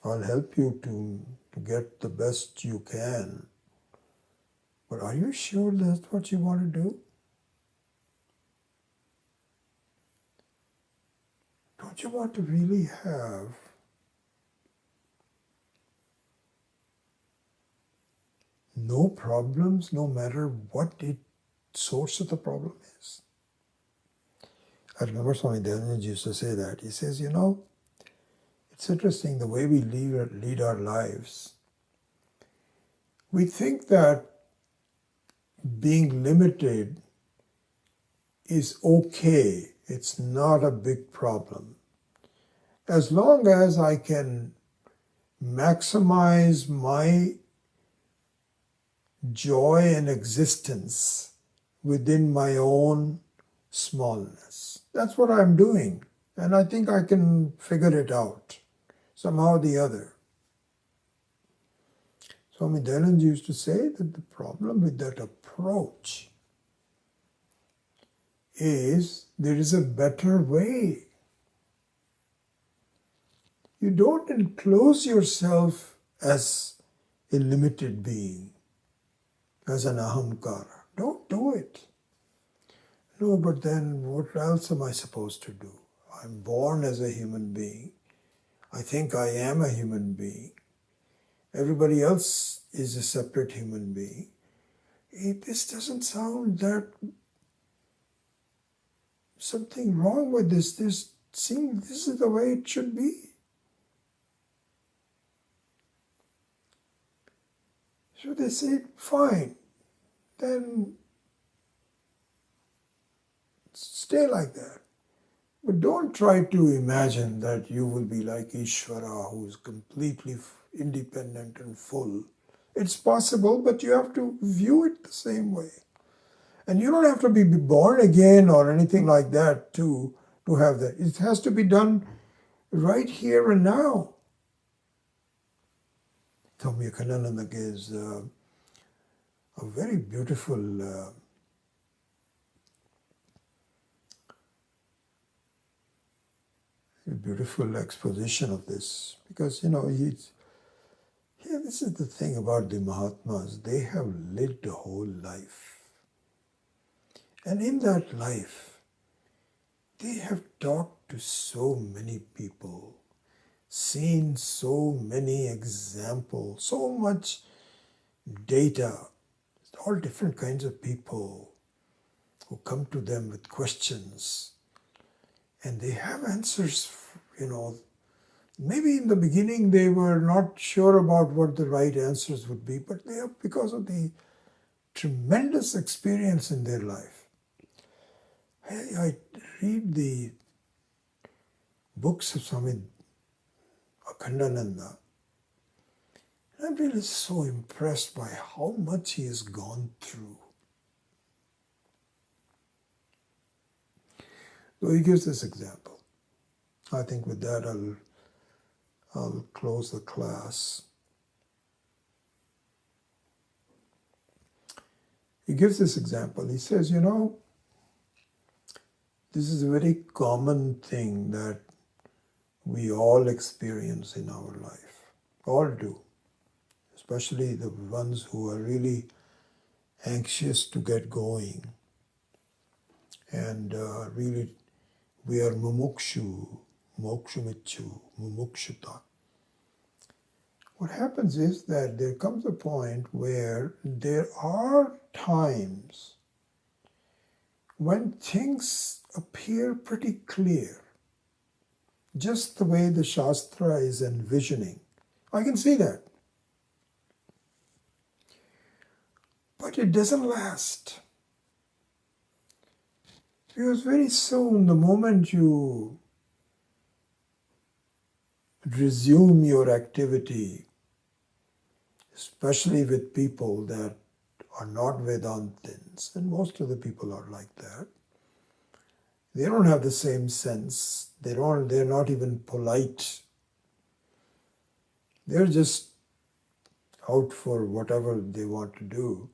I'll help you to get the best you can. But are you sure that's what you want to do? Don't you want to really have no problems, no matter what the source of the problem is? I remember Swami Devanand used to say that. He says, it's interesting the way we lead our lives. We think that being limited is okay. It's not a big problem. As long as I can maximize my joy and existence within my own smallness. That's what I'm doing. And I think I can figure it out somehow or the other. Swami Dayanand used to say that the problem with that approach is there is a better way. You don't enclose yourself as a limited being, as an ahamkara. Don't do it. No, but then what else am I supposed to do? I'm born as a human being. I think I am a human being. Everybody else is a separate human being. This doesn't sound that something wrong with this. This is the way it should be. So they say, fine, then stay like that. But don't try to imagine that you will be like Ishvara, who is completely independent and full. It's possible, but you have to view it the same way. And you don't have to be born again or anything like that to have that. It has to be done right here and now. Swami Kanananda gives a very beautiful A beautiful exposition of this, because this is the thing about the Mahatmas. They have lived a whole life, and in that life, they have talked to so many people, seen so many examples, so much data, all different kinds of people who come to them with questions, and they have answers. Maybe in the beginning they were not sure about what the right answers would be, but they have, because of the tremendous experience in their life. I read the books of Swami Akhandananda, and I'm really so impressed by how much he has gone through. So he gives this example. I think with that I'll close the class. He gives this example. He says, this is a very common thing that we all experience in our life. All do. Especially the ones who are really anxious to get going. And really, we are mumukshu, mokshamichu, mumukshita. What happens is that there comes a point where there are times when things appear pretty clear, just the way the Shastra is envisioning. I can see that. But it doesn't last. Because very soon, the moment you resume your activity, especially with people that are not Vedantins, and most of the people are like that, they don't have the same sense. They're not even polite. They're just out for whatever they want to do.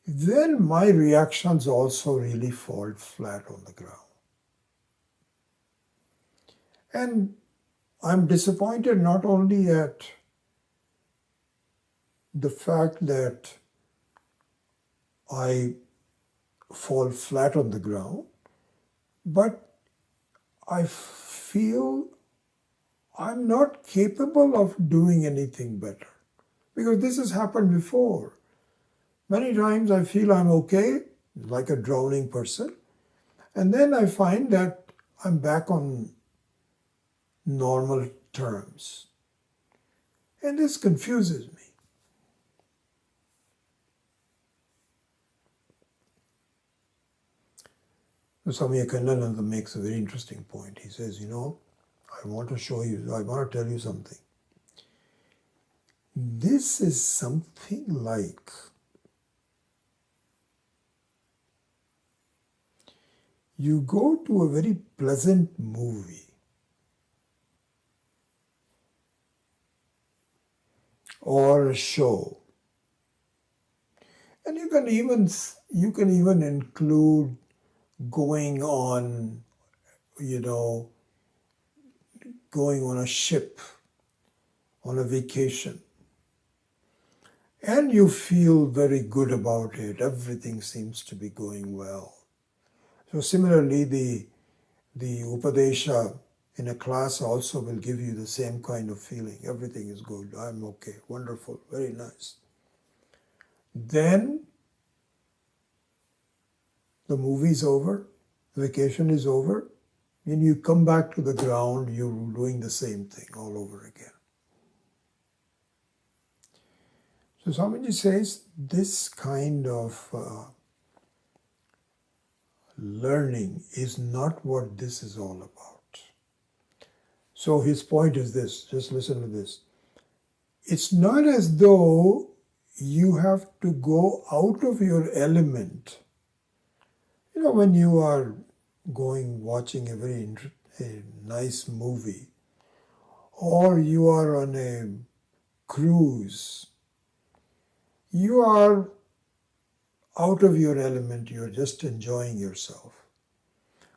Then my reactions also really fall flat on the ground. And I'm disappointed not only at the fact that I fall flat on the ground, but I feel I'm not capable of doing anything better. Because this has happened before. Many times I feel I'm okay, like a drowning person, and then I find that I'm back on normal terms. And this confuses me. Swami Akhandananda makes a very interesting point. He says, I want to tell you something. This is something like you go to a very pleasant movie or a show, and you can even include going on a ship on a vacation, and you feel very good about it. Everything seems to be going well. So similarly, the Upadesha in a class also will give you the same kind of feeling. Everything is good. I'm okay. Wonderful. Very nice. Then the movie's over. The vacation is over. When you come back to the ground, you're doing the same thing all over again. So Swamiji says this kind of learning is not what this is all about. So his point is this, just listen to this. It's not as though you have to go out of your element. When you are watching a very nice movie, or you are on a cruise, you are out of your element, you're just enjoying yourself.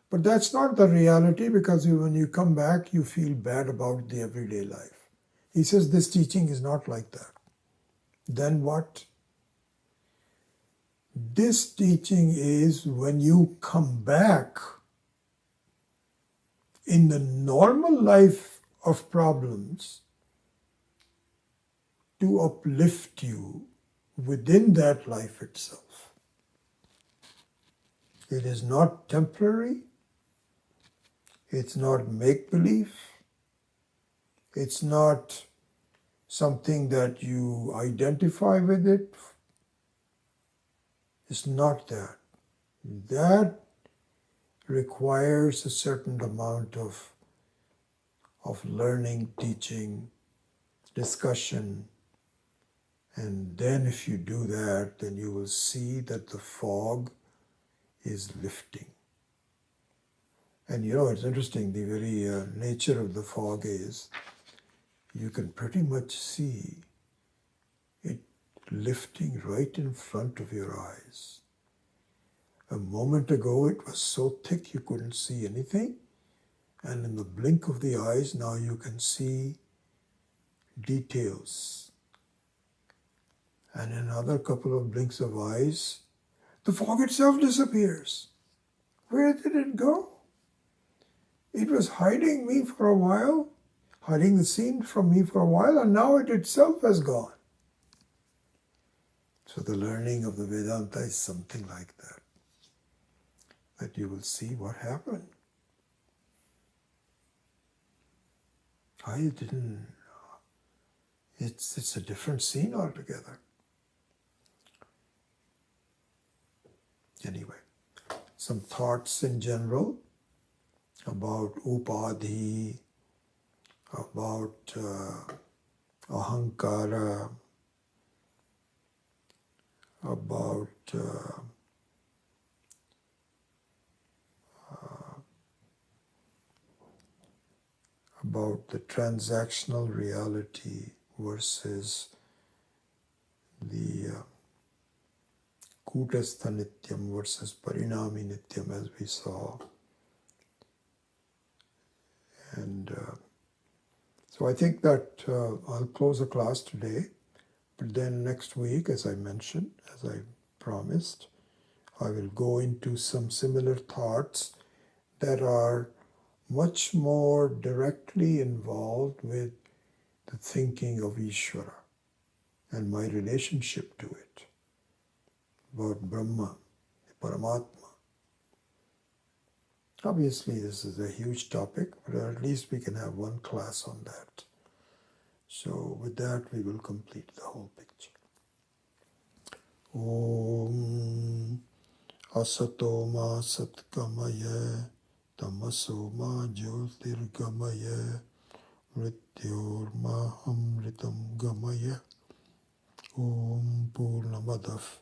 But that's not the reality, because when you come back, you feel bad about the everyday life. He says this teaching is not like that. Then what? This teaching is when you come back in the normal life of problems to uplift you within that life itself. It is not temporary. It's not make-believe. It's not something that you identify with it. It's not that. That requires a certain amount of learning, teaching, discussion. And then if you do that, then you will see that the fog is lifting. And it's interesting, the very nature of the fog is you can pretty much see it lifting right in front of your eyes. A moment ago it was so thick you couldn't see anything, and in the blink of the eyes now you can see details. And in another couple of blinks of eyes, the fog itself disappears. Where did it go? It was hiding me for a while, hiding the scene from me for a while, and now it itself has gone. So the learning of the Vedanta is something like that. That you will see what happened. It's a different scene altogether. Anyway, some thoughts in general about upadhi, about ahankara, about the transactional reality versus the kutastha nityam versus parinami nityam, as we saw. And so I think that I'll close the class today, but then next week, as I mentioned, as I promised, I will go into some similar thoughts that are much more directly involved with the thinking of Ishvara and my relationship to it, about Brahma, Paramatma. Obviously, this is a huge topic, but at least we can have one class on that. So with that, we will complete the whole picture. Om Asato Ma Satkamaya Tamaso Ma Jyotirgamaya Mrityor Ma Amritam Gamaya. Om Purnamadav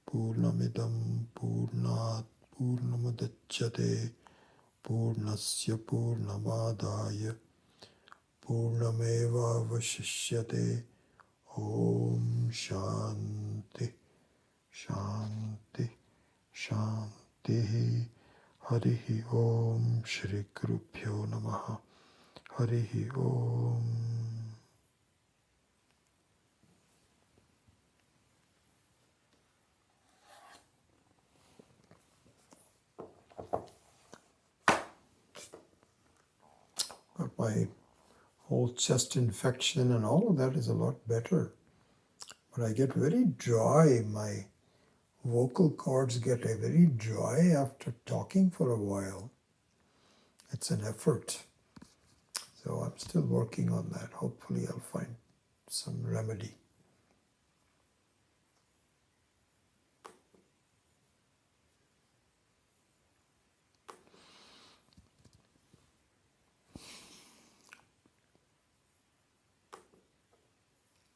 Purnamidam Purnat Purnamadachyate Purnasya Purnamadaya Purnameva Vashishyate. Om Shanti Shanti Shanti. Harihi Om Shri Gurubhyo Namaha. Harihi Om. But my whole chest infection and all of that is a lot better. But I get very dry. My vocal cords get very dry after talking for a while. It's an effort. So I'm still working on that. Hopefully I'll find some remedy.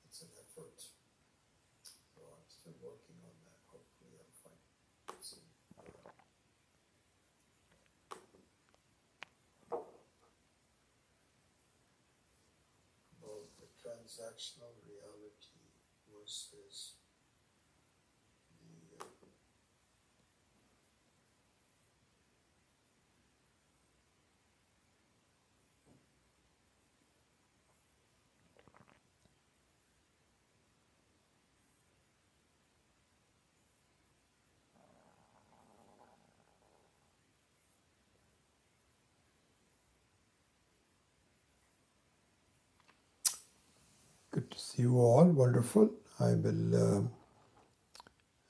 It's an effort. So I'm still working on that. Hopefully I'll find some about the transactional reality versus the Good to see you all. Wonderful. I will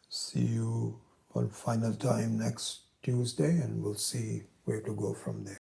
see you one final time next Tuesday, and we'll see where to go from there.